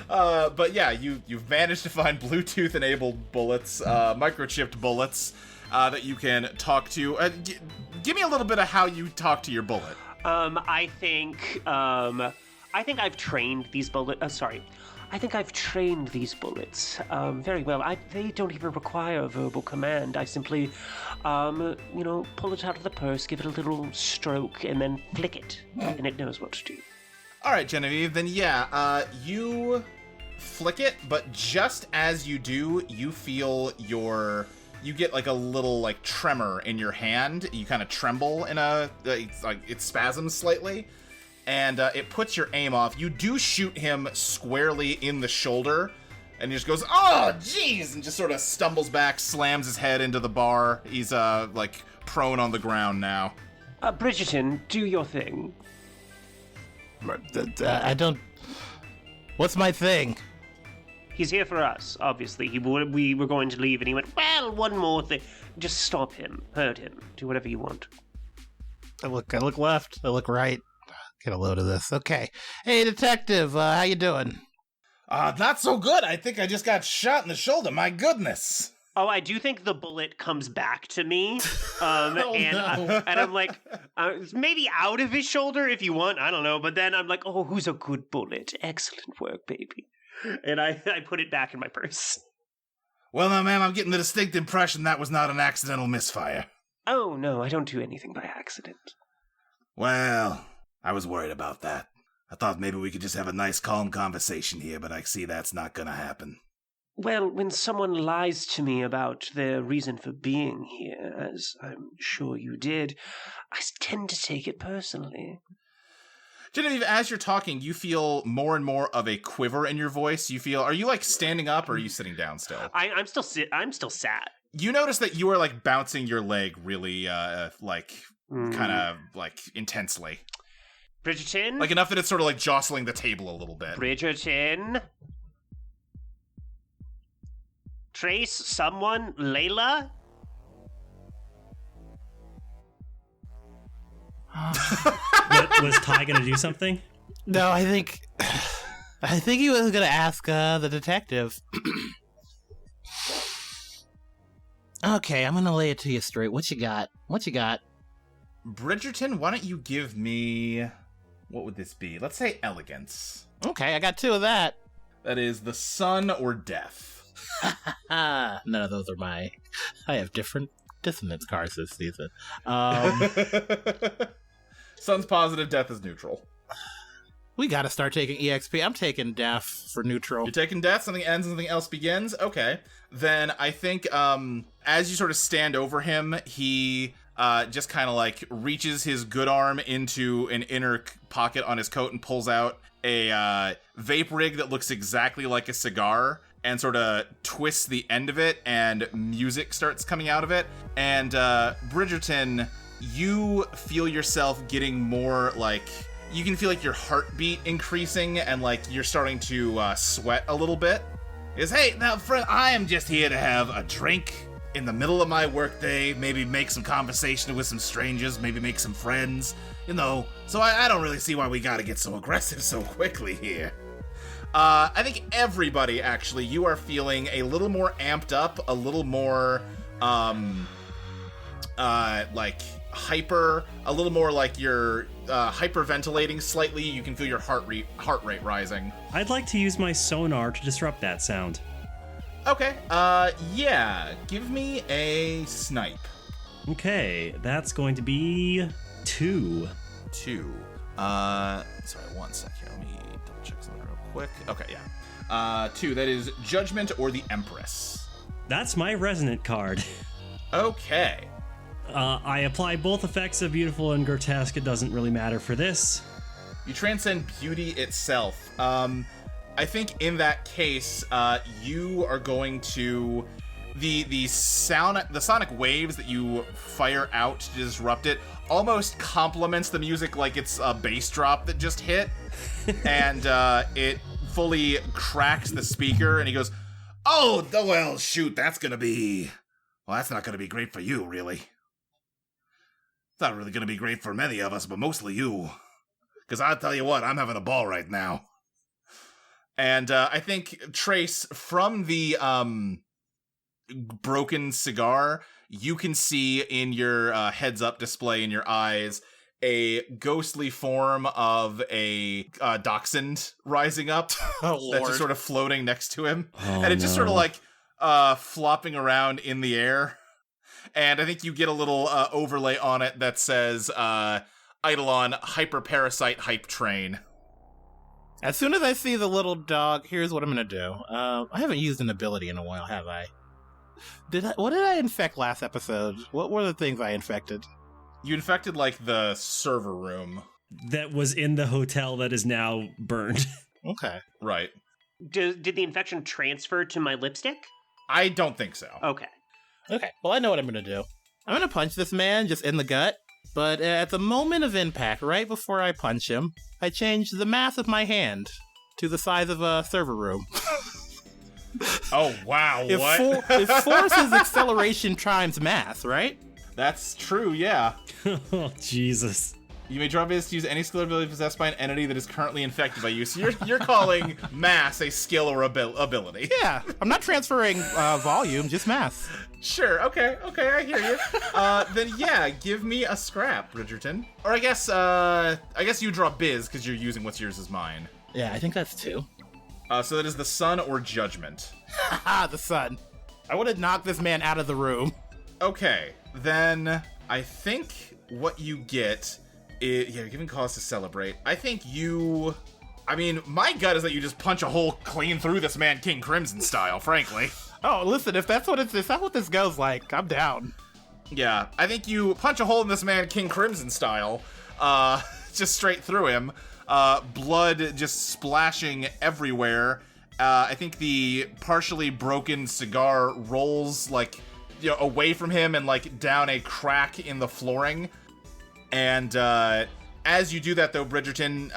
But yeah, you've managed to find Bluetooth-enabled bullets, microchipped bullets, that you can talk to. Give me a little bit of how you talk to your bullet. I think I've trained these bullets. I think I've trained these bullets very well. They don't even require a verbal command. I simply, pull it out of the purse, give it a little stroke, and then flick it, and it knows what to do. All right, Genevieve, then you flick it, but just as you do, you feel you get like a little like tremor in your hand. You kind of tremble in it spasms slightly. And it puts your aim off. You do shoot him squarely in the shoulder, and he just goes, "Oh, jeez!" and just sort of stumbles back, slams his head into the bar. He's, prone on the ground now. Bridgerton, do your thing. I don't... What's my thing? He's here for us, obviously. We were going to leave, and he went, well, one more thing. Just stop him, hurt him, do whatever you want. I look left, I look right. Get a load of this. Okay. Hey, detective, how you doing? Not so good. I think I just got shot in the shoulder. My goodness. Oh, I do think the bullet comes back to me. And I'm like, maybe out of his shoulder if you want. I don't know. But then I'm like, oh, who's a good bullet? Excellent work, baby. And I put it back in my purse. Well, now, ma'am, I'm getting the distinct impression that was not an accidental misfire. Oh, no, I don't do anything by accident. Well, I was worried about that. I thought maybe we could just have a nice, calm conversation here, but I see that's not gonna happen. Well, when someone lies to me about their reason for being here, as I'm sure you did, I tend to take it personally. Genevieve, as you're talking, you feel more and more of a quiver in your voice. Are you like standing up or are you sitting down still? I'm still sat. You notice that you are like bouncing your leg really, kind of like intensely. Bridgerton? Like enough that it's sort of like jostling the table a little bit. Bridgerton? Trace, someone, Layla? Was Ty gonna do something? No, I think he was gonna ask the detective. Okay, I'm gonna lay it to you straight. What you got? Bridgerton, why don't you give me... What would this be? Let's say elegance. Okay, I got 2 of that. That is the sun or death. None of those are I have different dissonance cards this season. Sun's positive, death is neutral. We gotta start taking EXP. I'm taking death for neutral. You're taking death, something ends, something else begins? Okay. Then I think, as you sort of stand over him, he just kind of like reaches his good arm into an inner pocket on his coat and pulls out a vape rig that looks exactly like a cigar and sort of twists the end of it, and music starts coming out of it. And Bridgerton, you feel yourself getting more like, you can feel like your heartbeat increasing and like you're starting to sweat a little bit. Is, hey, now friend, I am just here to have a drink in the middle of my workday, maybe make some conversation with some strangers, maybe make some friends, you know. So I don't really see why we gotta get so aggressive so quickly here. I think everybody, actually, you are feeling a little more amped up, a little more, like, hyper, a little more like you're hyperventilating slightly. You can feel your heart rate rising. I'd like to use my sonar to disrupt that sound. Okay, yeah, give me a snipe. Okay, that's going to be 2. 2. Sorry, 1 sec here. Let me double check something real quick. Okay, yeah. 2, that is Judgment or the Empress. That's my resonant card. Okay. I apply both effects of beautiful and grotesque. It doesn't really matter for this. You transcend beauty itself. I think in that case, you are going to the sonic waves that you fire out to disrupt it almost complements the music like it's a bass drop that just hit, and it fully cracks the speaker. And he goes, "Oh, well, shoot, that's not gonna be great for you, really. It's not really gonna be great for many of us, but mostly you. Because I'll tell you what, I'm having a ball right now." And I think, Trace, from the broken cigar, you can see in your heads-up display in your eyes a ghostly form of a dachshund rising up that's just sort of floating next to him. And it's just sort of like flopping around in the air. And I think you get a little overlay on it that says Eidolon Hyperparasite Hype Train. As soon as I see the little dog, here's what I'm gonna do. I haven't used an ability in a while, have I? What did I infect last episode? What were the things I infected? You infected, like, the server room. That was in the hotel that is now burned. Okay. Right. Did the infection transfer to my lipstick? I don't think so. Okay. Okay, well, I know what I'm gonna do. I'm gonna punch this man just in the gut, but at the moment of impact, right before I punch him, I change the mass of my hand to the size of a server room. Oh, wow, what? If force is acceleration times mass, right? That's true, yeah. Oh, Jesus. You may draw viz to use any skill or ability possessed by an entity that is currently infected by you. So you're calling mass a skill or ability. Yeah, I'm not transferring volume, just mass. Sure, okay, I hear you. Then yeah, give me a scrap, Bridgerton. Or I guess you draw biz because you're using what's yours is mine. Yeah, I think that's 2. So that is the Sun or Judgment. Haha, the Sun. I would have knocked this man out of the room. Okay, then I think what you get is, yeah, you're giving cause to celebrate. I think my gut is that you just punch a hole clean through this man King Crimson style, frankly. Oh, listen, if that's what this goes like, I'm down. Yeah, I think you punch a hole in this man King Crimson style, just straight through him. Blood just splashing everywhere. I think the partially broken cigar rolls, like, away from him and, like, down a crack in the flooring. And as you do that, though, Bridgerton,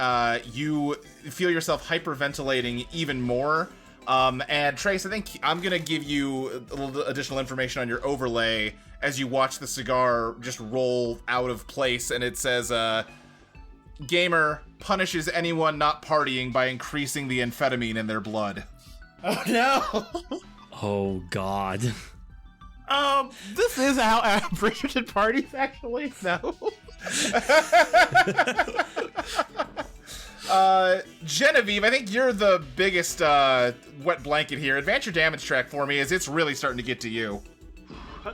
you feel yourself hyperventilating even more. And Trace, I think I'm going to give you a little additional information on your overlay as you watch the cigar just roll out of place. And it says, Gamer punishes anyone not partying by increasing the amphetamine in their blood. Oh, no. Oh, God. This is how Bridgerton parties, actually? No. Genevieve, I think you're the biggest wet blanket here. Advance your damage track for me, as it's really starting to get to you.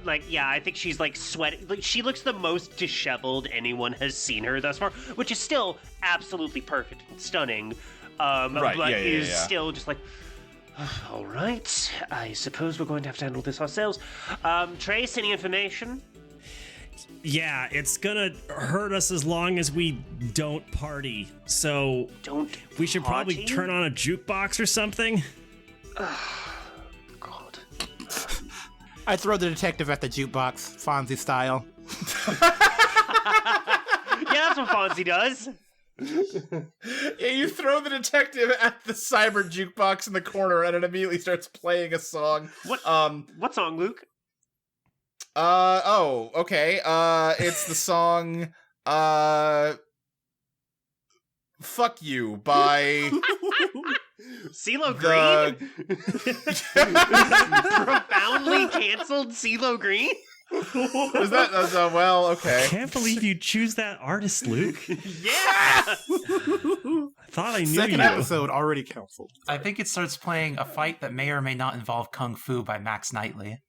Like, yeah, I think she's, like, sweating. Like, she looks the most disheveled anyone has seen her thus far, which is still absolutely perfect and stunning. Right, but yeah, is yeah. still just like, all right, I suppose we're going to have to handle this ourselves. Trace, any information? Yeah, it's gonna hurt us as long as we don't party. So we should probably turn on a jukebox or something. God. I throw the detective at the jukebox, Fonzie style. Yeah, that's what Fonzie does. Yeah, you throw the detective at the cyber jukebox in the corner, and it immediately starts playing a song. What song, Luke? Okay. It's the song, Fuck You by... CeeLo Green? Profoundly canceled CeeLo Green? Is that, well, okay. I can't believe you choose that artist, Luke. Yeah! I thought I knew Second you. episode already canceled. I think it starts playing a fight that may or may not involve Kung Fu by Max Knightley.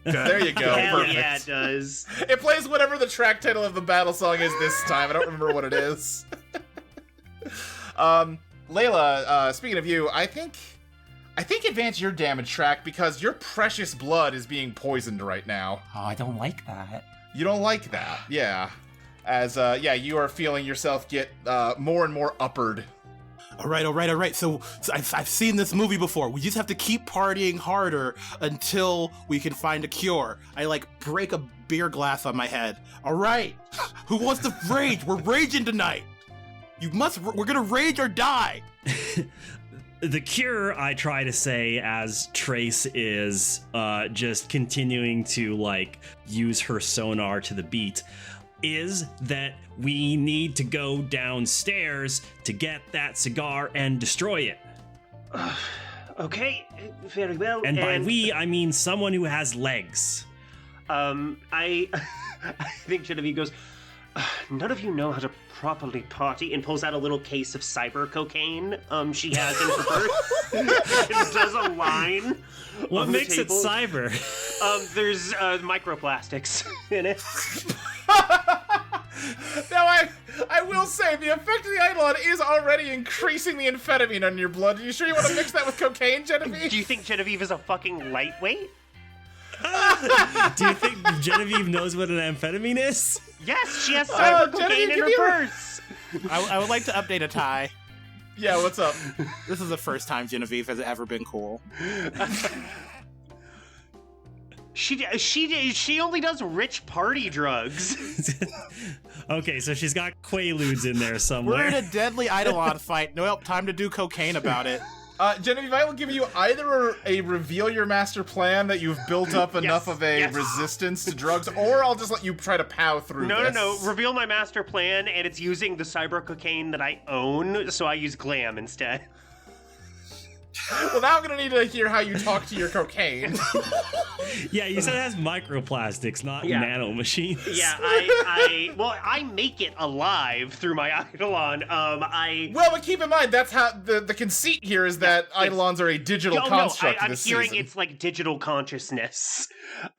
There you go. Hell Perfect. yeah, it does. It plays whatever the track title of the battle song is this time. I don't remember what it is. Layla, speaking of you, I think advance your damage track because your precious blood is being poisoned right now. Oh, I don't like that. You don't like that, yeah. As, you are feeling yourself get more and more uppered. All right. So I've seen this movie before. We just have to keep partying harder until we can find a cure. I, break a beer glass on my head. All right. Who wants to rage? We're raging tonight. We're gonna rage or die. The cure, I try to say, as Trace is just continuing to, use her sonar to the beat, is that we need to go downstairs to get that cigar and destroy it. Okay, very well. And by we, I mean someone who has legs. I think Genevieve goes, none of you know how to properly party, and pulls out a little case of cyber cocaine she has in her purse. And does a line. What makes it cyber? There's microplastics in it. Now, I will say, the effect of the Eidolon is already increasing the amphetamine on your blood. Are you sure you want to mix that with cocaine, Genevieve? Do you think Genevieve is a fucking lightweight? Do you think Genevieve knows what an amphetamine is? Yes, she has cyber cocaine in her purse. I would like to update a tie. Yeah, what's up? This is the first time Genevieve has ever been cool. She only does rich party drugs. Okay, so she's got Quaaludes in there somewhere. We're in a deadly Eidolon fight. No, time to do cocaine about it. Genevieve, I will give you either a reveal your master plan that you've built up enough of a resistance to drugs, or I'll just let you try to pow through this. No. Reveal my master plan, and it's using the cyber cocaine that I own, so I use glam instead. Well, now I'm gonna need to hear how you talk to your cocaine. Yeah, you said it has microplastics, not nano machines. Yeah, I make it alive through my Eidolon. Well, but keep in mind, that's how the conceit here is that Eidolons are a digital construct. I'm hearing it's like digital consciousness.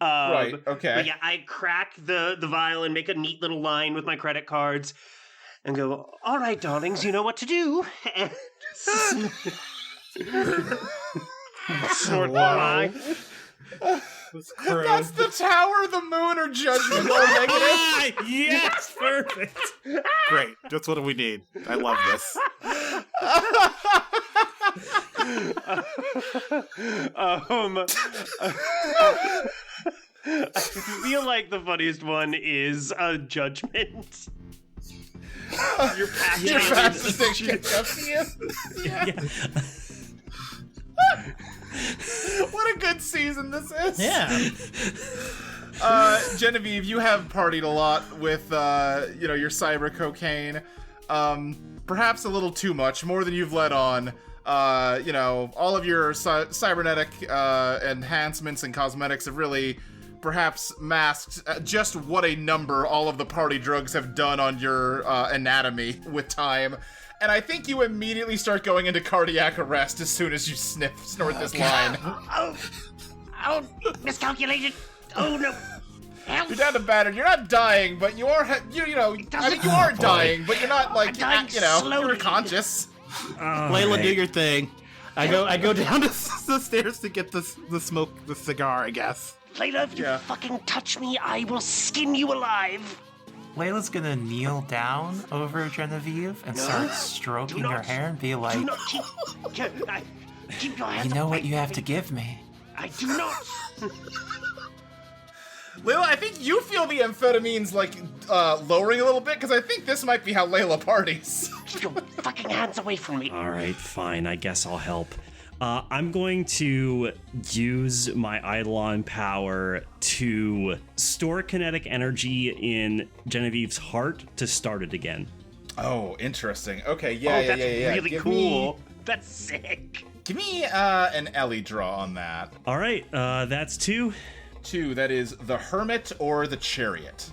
Right. Okay. But yeah, I crack the vial and make a neat little line with my credit cards, and go, "All right, darlings, you know what to do." And snort the line. That's the Tower, the Moon, or Judgment. Yes, perfect. Great, that's what we need. I love this. I feel like the funniest one is Judgment. Your past Yeah. What a good season this is. Yeah. Genevieve, you have partied a lot with, your cyber cocaine. Perhaps a little too much, more than you've let on. All of your cybernetic enhancements and cosmetics have really perhaps masked just what a number all of the party drugs have done on your anatomy with time. And I think you immediately start going into cardiac arrest as soon as you snort this line. Oh, miscalculated. Oh, no. Help. You're down to battered. You're not dying, but you are, you are dying, but you're not, you're conscious. Layla, do your thing. I go down the stairs to get the cigar, I guess. Layla, if you fucking touch me, I will skin you alive. Layla's gonna kneel down over Genevieve and start stroking her hair and be like, Do not keep your hands you know away what you from have me. to give me. I do not. Layla, I think you feel the amphetamines, like, lowering a little bit, because I think this might be how Layla parties. Keep your fucking hands away from me. All right, fine. I guess I'll help. I'm going to use my Eidolon power to store kinetic energy in Genevieve's heart to start it again. Oh, interesting. Okay, That's really Give cool. That's sick. Give me an Ellie draw on that. All right, that's 2. 2, that is the Hermit or the Chariot.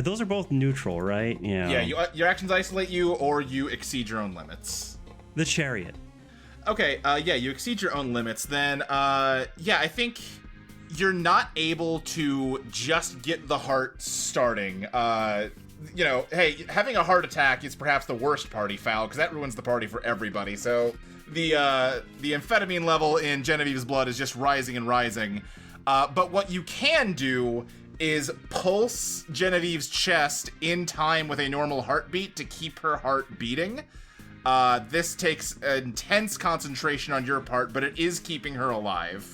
Those are both neutral, right? Yeah. Yeah, your actions isolate you or you exceed your own limits. The Chariot. Okay, you exceed your own limits, then, I think you're not able to just get the heart starting. Hey, having a heart attack is perhaps the worst party foul, because that ruins the party for everybody, so the amphetamine level in Genevieve's blood is just rising and rising. But what you can do is pulse Genevieve's chest in time with a normal heartbeat to keep her heart beating. This takes intense concentration on your part, but it is keeping her alive.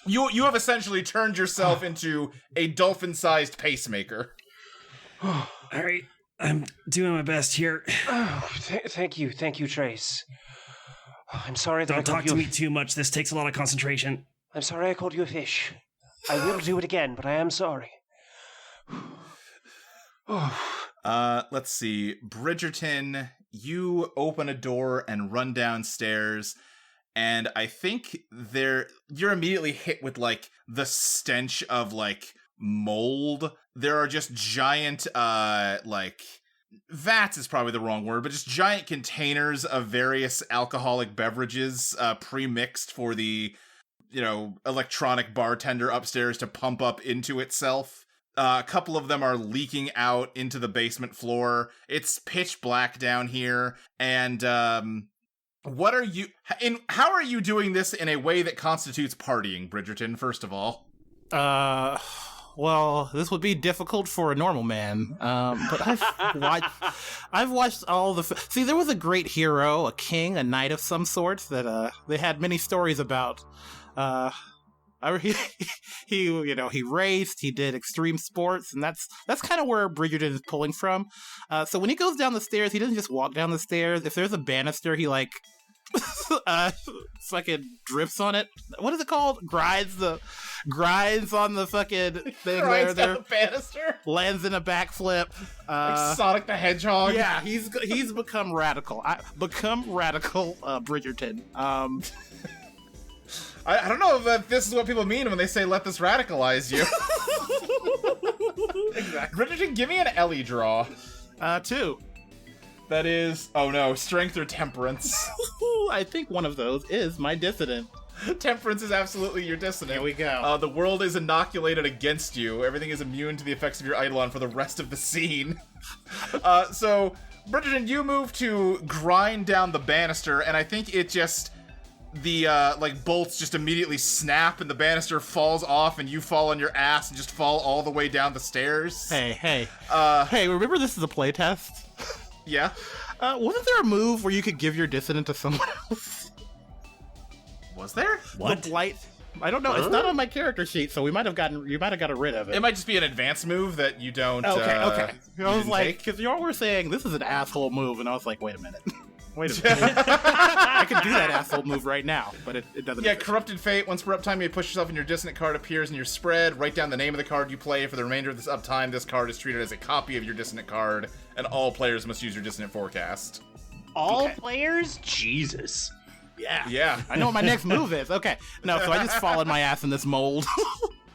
You have essentially turned yourself into a dolphin-sized pacemaker. All right, I'm doing my best here. Thank you, Trace. I'm sorry that Don't talk to me too much. This takes a lot of concentration. I'm sorry I called you a fish. I will do it again, but I am sorry. Let's see. Bridgerton, you open a door and run downstairs, and I think you're immediately hit with, like, the stench of, like, mold. There are just giant, vats is probably the wrong word, but just giant containers of various alcoholic beverages, pre-mixed for the, electronic bartender upstairs to pump up into itself. A couple of them are leaking out into the basement floor. It's pitch black down here. And, how are you doing this in a way that constitutes partying, Bridgerton, first of all? Well, this would be difficult for a normal man. But I've watched all the... See, there was a great hero, a king, a knight of some sort that, they had many stories about. He raced, he did extreme sports, and that's kind of where Bridgerton is pulling from. So when he goes down the stairs, he doesn't just walk down the stairs. If there's a banister, he fucking drifts on it. What is it called? Grinds on the fucking thing. Grinds down the banister. Lands in a backflip. Like Sonic the Hedgehog. Yeah, he's become radical. Bridgerton. I don't know if this is what people mean when they say "let this radicalize you." Exactly. Bridgerton, give me an Ellie draw. 2. That is, strength or temperance. I think one of those is my dissonant. Temperance is absolutely your dissonant. Here we go. The world is inoculated against you. Everything is immune to the effects of your Eidolon for the rest of the scene. So, Bridgerton, you move to grind down the banister, and I think it just... the bolts just immediately snap and the banister falls off and you fall on your ass and just fall all the way down the stairs. Hey, remember this is a playtest? Yeah? Wasn't there a move where you could give your dissonant to someone else? Was there? What? The blight? I don't know. It's not on my character sheet, so you might have gotten rid of it. It might just be an advanced move that you don't. Okay. I was like, take. because y'all were saying this is an asshole move, and I was like, wait a minute. I can do that asshole move right now, but it doesn't. Yeah, exist. Corrupted Fate. Once per uptime, you push yourself and your dissonant card appears in your spread. Write down the name of the card you play. For the remainder of this uptime, this card is treated as a copy of your dissonant card, and all players must use your dissonant forecast. All players? Jesus. Yeah. I know what my next move is. Okay. No, so I just fall on my ass in this mold.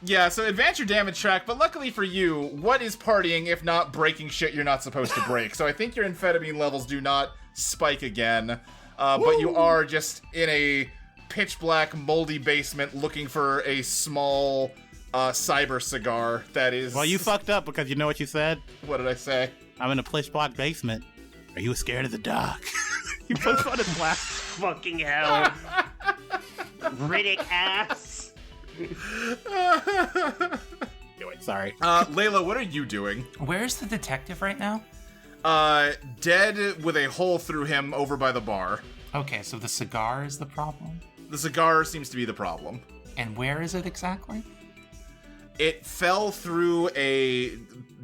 Yeah, so advance your damage track, but luckily for you, what is partying if not breaking shit you're not supposed to break? So I think your amphetamine levels do not spike again, but you are just in a pitch black, moldy basement looking for a small cyber cigar that is... Well, you fucked up because you know what you said? What did I say? I'm in a pitch black basement. Are you scared of the dark? You put on his black. Fucking hell. Riddick ass. Anyway, sorry. Layla, what are you doing? Where's the detective right now? Dead with a hole through him over by the bar. Okay, so the cigar is the problem? The cigar seems to be the problem. And where is it exactly? It fell through a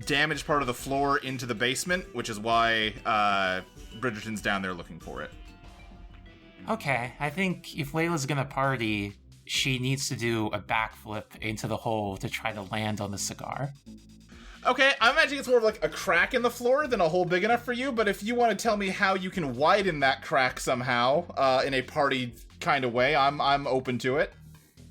damaged part of the floor into the basement, which is why Bridgerton's down there looking for it. Okay, I think if Layla's gonna party, she needs to do a backflip into the hole to try to land on the cigar. Okay, I'm imagining it's more of like a crack in the floor than a hole big enough for you, but if you want to tell me how you can widen that crack somehow, in a party kind of way, I'm open to it.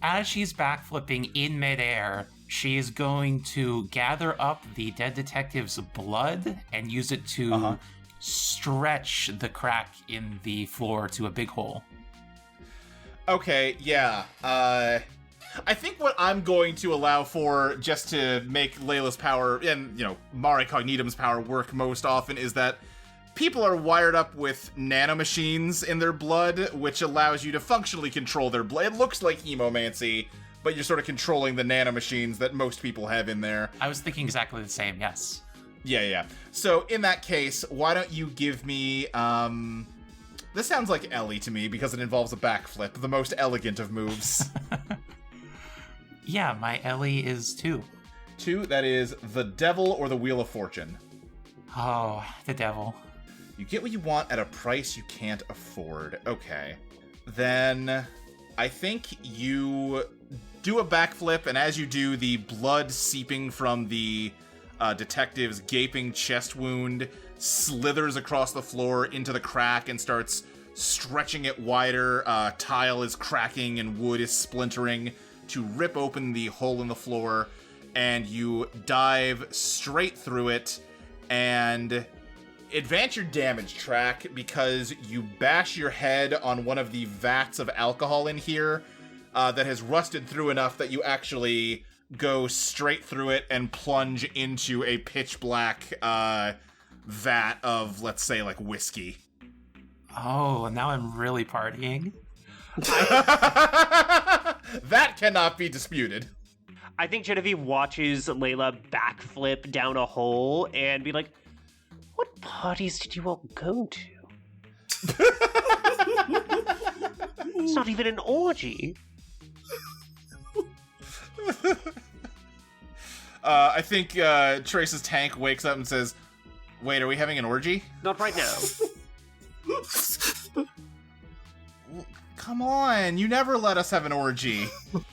As she's backflipping in midair, she is going to gather up the dead detective's blood and use it to stretch the crack in the floor to a big hole. Okay, yeah. I think what I'm going to allow for, just to make Layla's power, and, Mare Cognitum's power work most often, is that people are wired up with nanomachines in their blood, which allows you to functionally control their blood. It looks like hemomancy, but you're sort of controlling the nanomachines that most people have in there. I was thinking exactly the same, yes. Yeah. So, in that case, why don't you give me, this sounds like Ellie to me, because it involves a backflip, the most elegant of moves. Yeah, my Ellie is 2. 2, that is the Devil or the Wheel of Fortune. Oh, the devil. You get what you want at a price you can't afford. Okay. Then I think you do a backflip, and as you do, the blood seeping from the detective's gaping chest wound slithers across the floor into the crack and starts stretching it wider. Tile is cracking and wood is splintering to rip open the hole in the floor, and you dive straight through it and advance your damage track because you bash your head on one of the vats of alcohol in here that has rusted through enough that you actually go straight through it and plunge into a pitch black vat of, let's say, like whiskey. Oh, now I'm really partying. That cannot be disputed. I think Genevieve watches Layla backflip down a hole and be like, "What parties did you all go to? It's not even an orgy." I think Trace's tank wakes up and says, "Wait, are we having an orgy?" Not right now. Come on, you never let us have an orgy. What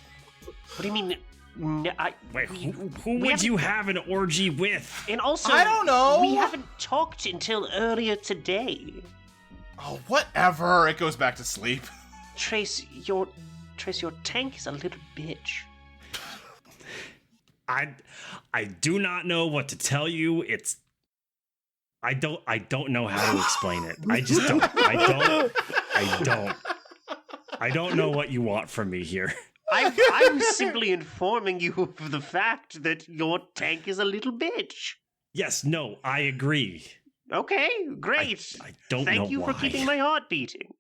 do you mean? No, Wait, who would you have an orgy with? And also, I don't know. We haven't talked until earlier today. Oh, whatever. It goes back to sleep. Trace, your tank is a little bitch. I do not know what to tell you. I don't know how to explain it. I just don't. I don't know what you want from me here. I'm simply informing you of the fact that your tank is a little bitch. Yes, no, I agree. Okay, great. I don't know Thank you why. for keeping my heart beating.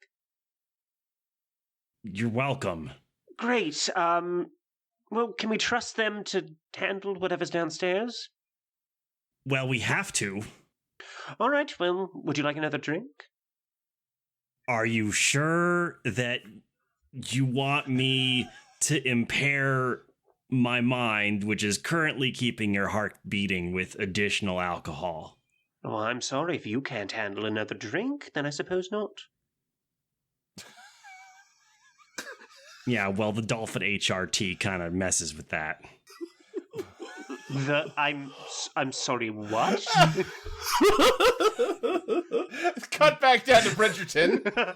You're welcome. Great. Well, can we trust them to handle whatever's downstairs? Well, we have to. All right, well, would you like another drink? Are you sure that you want me to impair my mind, which is currently keeping your heart beating, with additional alcohol? Oh, I'm sorry. If you can't handle another drink, then I suppose not. Yeah, well, the Dolphin HRT kind of messes with that. I'm sorry, what? Cut back down to Bridgerton.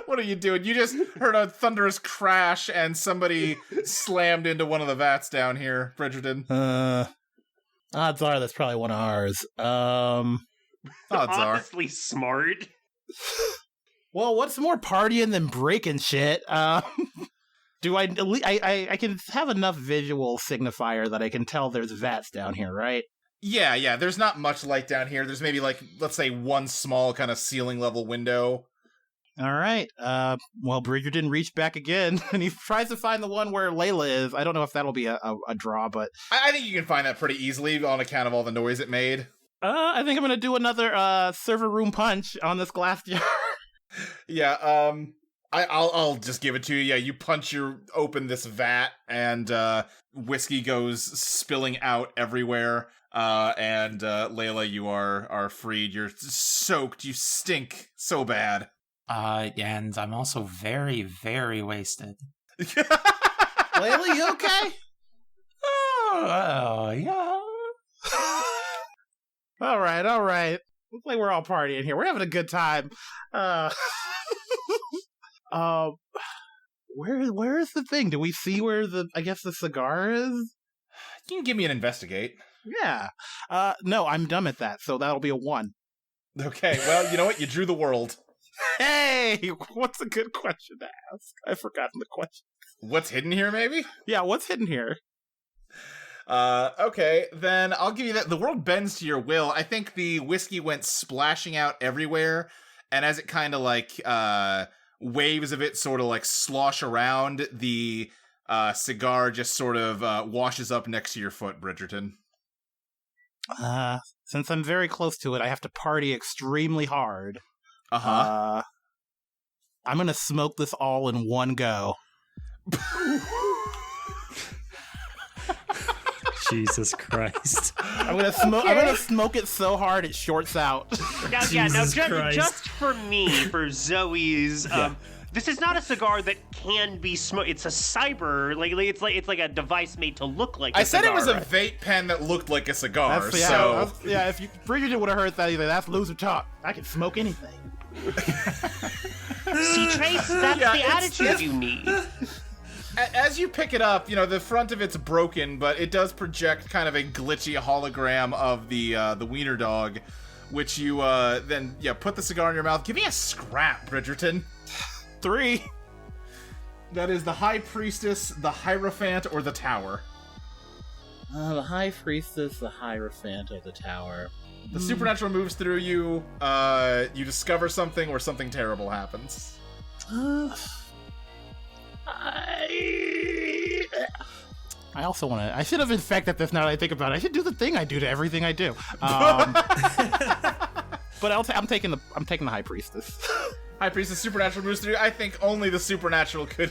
What are you doing? You just heard a thunderous crash and somebody slammed into one of the vats down here, Bridgerton. Odds are that's probably one of ours. Odds are. Honestly smart. Well, what's more partying than breaking shit? Do I can have enough visual signifier that I can tell there's vats down here, right? Yeah, there's not much light down here. There's maybe, like, let's say one small kind of ceiling level window. All right. Well, Bridgerton reached back again, and he tries to find the one where Layla is. I don't know if that'll be a draw, but I think you can find that pretty easily on account of all the noise it made. I think I'm gonna do another server room punch on this glass jar. Yeah. I'll just give it to you. Yeah, you open this vat, and whiskey goes spilling out everywhere. And Layla, you are freed. You're soaked. You stink so bad. And I'm also very, very wasted. Layla, you okay? Oh, yeah. All right. Looks like we're all partying here. We're having a good time. Where is the thing? Do we see where the cigar is? You can give me an investigate. Yeah. No, I'm dumb at that, so that'll be a 1. Okay, well, you know what? You drew the world. Hey, what's a good question to ask? I've forgotten the question. What's hidden here, maybe? Yeah, what's hidden here? Okay, then I'll give you that. The world bends to your will. I think the whiskey went splashing out everywhere, and as it kind of like, waves of it sort of like slosh around, the cigar just sort of washes up next to your foot, Bridgerton. Since I'm very close to it, I have to party extremely hard. Uh-huh. I'm gonna smoke this all in one go. Jesus Christ. I'm gonna smoke it so hard it shorts out. Just for me, for Zoe's, this is not a cigar that can be smoked. It's a cyber, it's like a device made to look like a cigar. I said it was a vape pen that looked like a cigar, If Bridgerton would have heard that, he's like, that's loser talk. I can smoke anything. See, Trace, that's the attitude you need. As you pick it up, the front of it's broken, but it does project kind of a glitchy hologram of the wiener dog, which you then put the cigar in your mouth. Give me a scrap, Bridgerton. 3. That is the High Priestess, the Hierophant, or the Tower. The High Priestess, the Hierophant, or the Tower. The supernatural moves through you. You discover something, or something terrible happens. I also want to. I should have infected this. Now that I think about it, I should do the thing I do to everything I do. But I'm taking the High Priestess. High Priestess supernatural moves through. I think only the supernatural could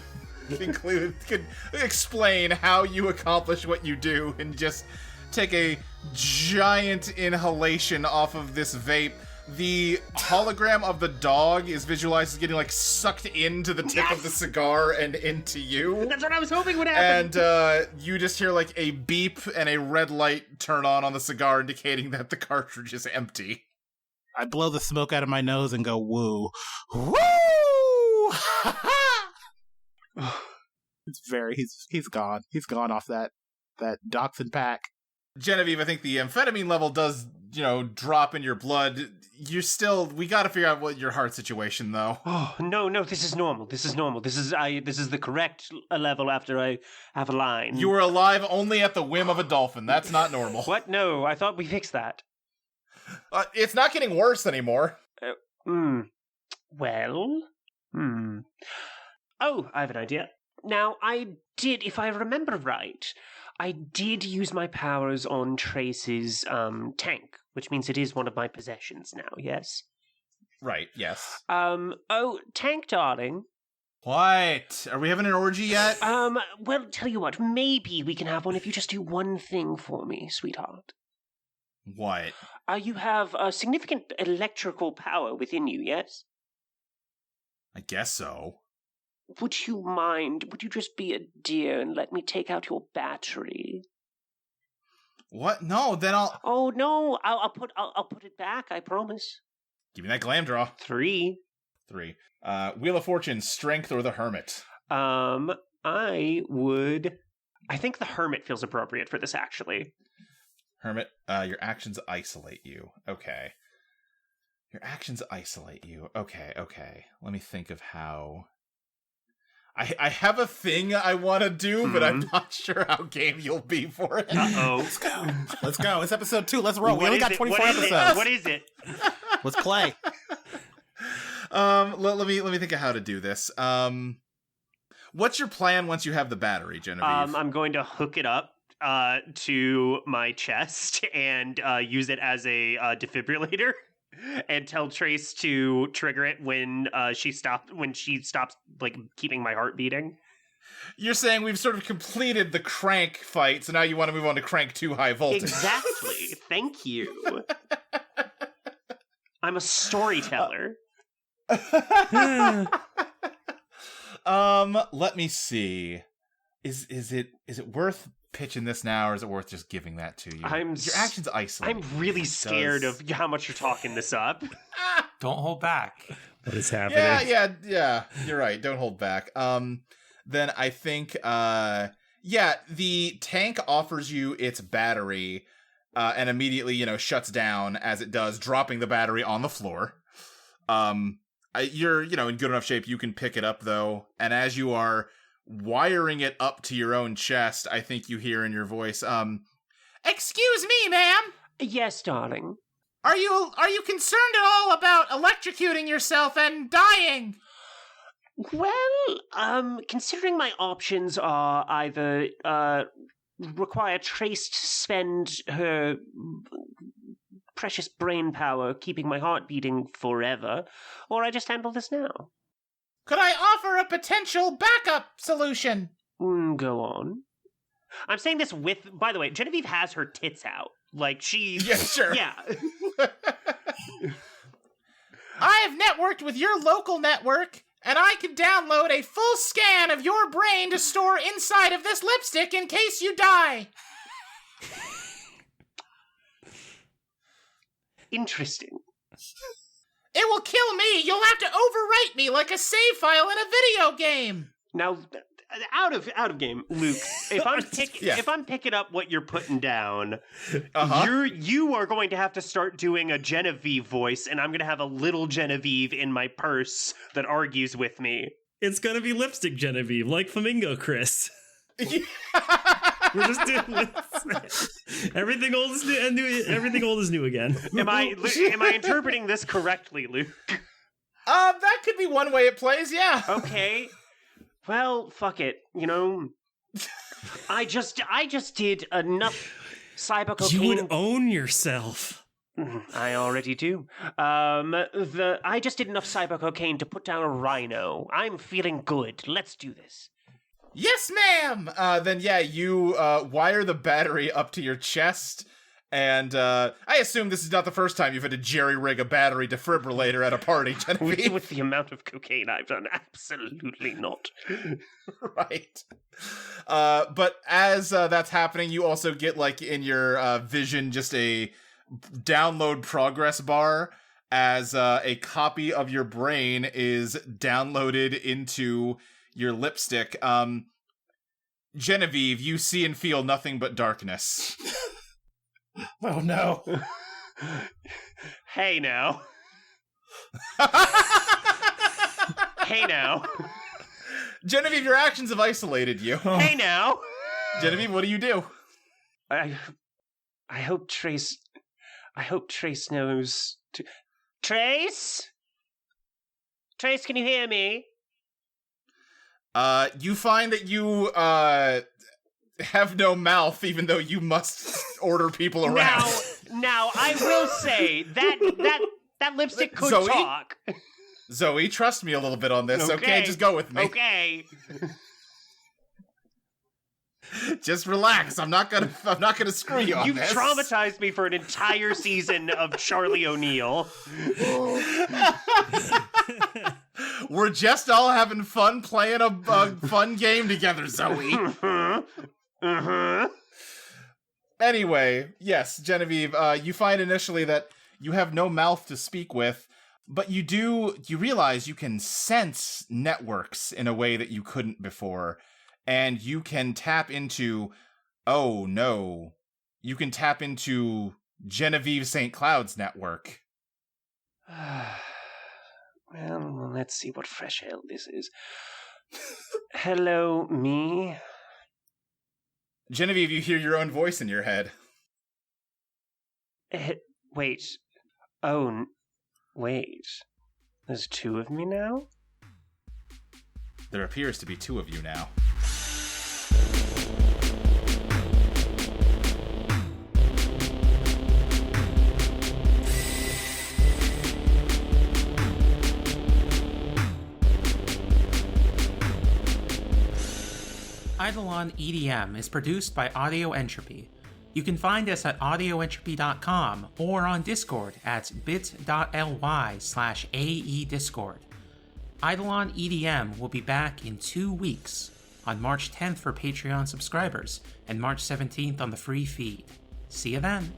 explain how you accomplish what you do, and just take a giant inhalation off of this vape. The hologram of the dog is visualized as getting sucked into the tip of the cigar and into you. That's what I was hoping would happen. And you just hear a beep and a red light turn on the cigar, indicating that the cartridge is empty. I blow the smoke out of my nose and go, woo. Woo! He's gone. He's gone off that dachshund pack. Genevieve, I think the amphetamine level does, drop in your blood. We gotta figure out what your heart situation, though. Oh, no, this is normal. This is the correct level after I have a line. You were alive only at the whim of a dolphin. That's not normal. What? No, I thought we fixed that. It's not getting worse anymore. Well? Oh, I have an idea. Now, if I remember right, I did use my powers on Trace's tank, which means it is one of my possessions now, yes? Right, yes. Tank darling. What? Are we having an orgy yet? Well, tell you what, maybe we can have one if you just do one thing for me, sweetheart. What? You have significant electrical power within you, yes? I guess so. Would you just be a dear and let me take out your battery? What? No, then I'll... Oh, no, I'll put it back, I promise. Give me that glam draw. 3. Wheel of Fortune, Strength, or the Hermit? I think the Hermit feels appropriate for this, actually. Hermit, your actions isolate you. Okay. Your actions isolate you. Okay. Let me think of how... I have a thing I want to do, but I'm not sure how game you'll be for it. Uh-oh. Let's go. It's episode 2. Let's roll. We only got 24 episodes. What is it? Let's play. Let me think of how to do this. What's your plan once you have the battery, Genevieve? I'm going to hook it up to my chest and use it as a defibrillator, and tell Trace to trigger it when she stops like keeping my heart beating. You're saying we've sort of completed the Crank fight, so now you want to move on to Crank 2 High Voltage. Exactly. Thank you. I'm a storyteller. Let me see. Is it worth pitching this now, or is it worth just giving that to you? Your action's isolated. I'm really scared of how much you're talking this up. Don't hold back. What is happening? Yeah. You're right. Don't hold back. Then I think, the tank offers you its battery, and immediately, shuts down as it does, dropping the battery on the floor. You're, in good enough shape. You can pick it up, though. And as you are wiring it up to your own chest, I think you hear in your voice, excuse me, ma'am. Yes, darling. Are you concerned at all about electrocuting yourself and dying? Well, considering my options are either require Trace to spend her precious brain power keeping my heart beating forever, or I just handle this now. Could I offer a potential backup solution? Go on. I'm saying this by the way, Genevieve has her tits out. Like, she... Yeah, sure. Yeah. I have networked with your local network, and I can download a full scan of your brain to store inside of this lipstick in case you die. Interesting. It will kill me. You'll have to overwrite me like a save file in a video game. Now, out of game, Luke. If I'm picking up what you're putting down, you are going to have to start doing a Genevieve voice, and I'm going to have a little Genevieve in my purse that argues with me. It's going to be lipstick Genevieve, like Flamingo Chris. We're just doing this. Everything old is new, and new. Everything old is new again. Am I interpreting this correctly, Luke? That could be one way it plays. Yeah. Okay. Well, fuck it. I just did enough cyber cocaine. You would own yourself. I already do. I just did enough cyber cocaine to put down a rhino. I'm feeling good. Let's do this. Yes, ma'am! Then you wire the battery up to your chest, and I assume this is not the first time you've had to jerry-rig a battery defibrillator at a party, Genevieve. With the amount of cocaine I've done, absolutely not. Right. But as that's happening, you also get, in your vision, just a download progress bar as a copy of your brain is downloaded into your lipstick. Genevieve, you see and feel nothing but darkness. Oh no. Hey now. Hey now. Genevieve, your actions have isolated you. Hey now. Genevieve, what do you do? I hope Trace knows to... Trace? Trace, can you hear me? You find that you, have no mouth, even though you must order people around. Now, I will say, that lipstick could Zoe? talk. Zoe, trust me a little bit on this, okay? Just go with me. Okay. Just relax. I'm not gonna screw you on You've this. traumatized me for an entire season of Charlie O'Neill. We're just all having fun playing a fun game together, Zoe. Anyway, yes, Genevieve, you find initially that you have no mouth to speak with, but you realize you can sense networks in a way that you couldn't before. And you can tap into, you can tap into Genevieve St. Cloud's network. Well, let's see what fresh hell this is. Hello, me. Genevieve, you hear your own voice in your head. Wait. Oh, wait. There's two of me now? There appears to be two of you now. Eidolon EDM is produced by Audio Entropy. You can find us at audioentropy.com or on Discord at bit.ly/aediscord. Eidolon EDM will be back in 2 weeks, on March 10th for Patreon subscribers and March 17th on the free feed. See you then!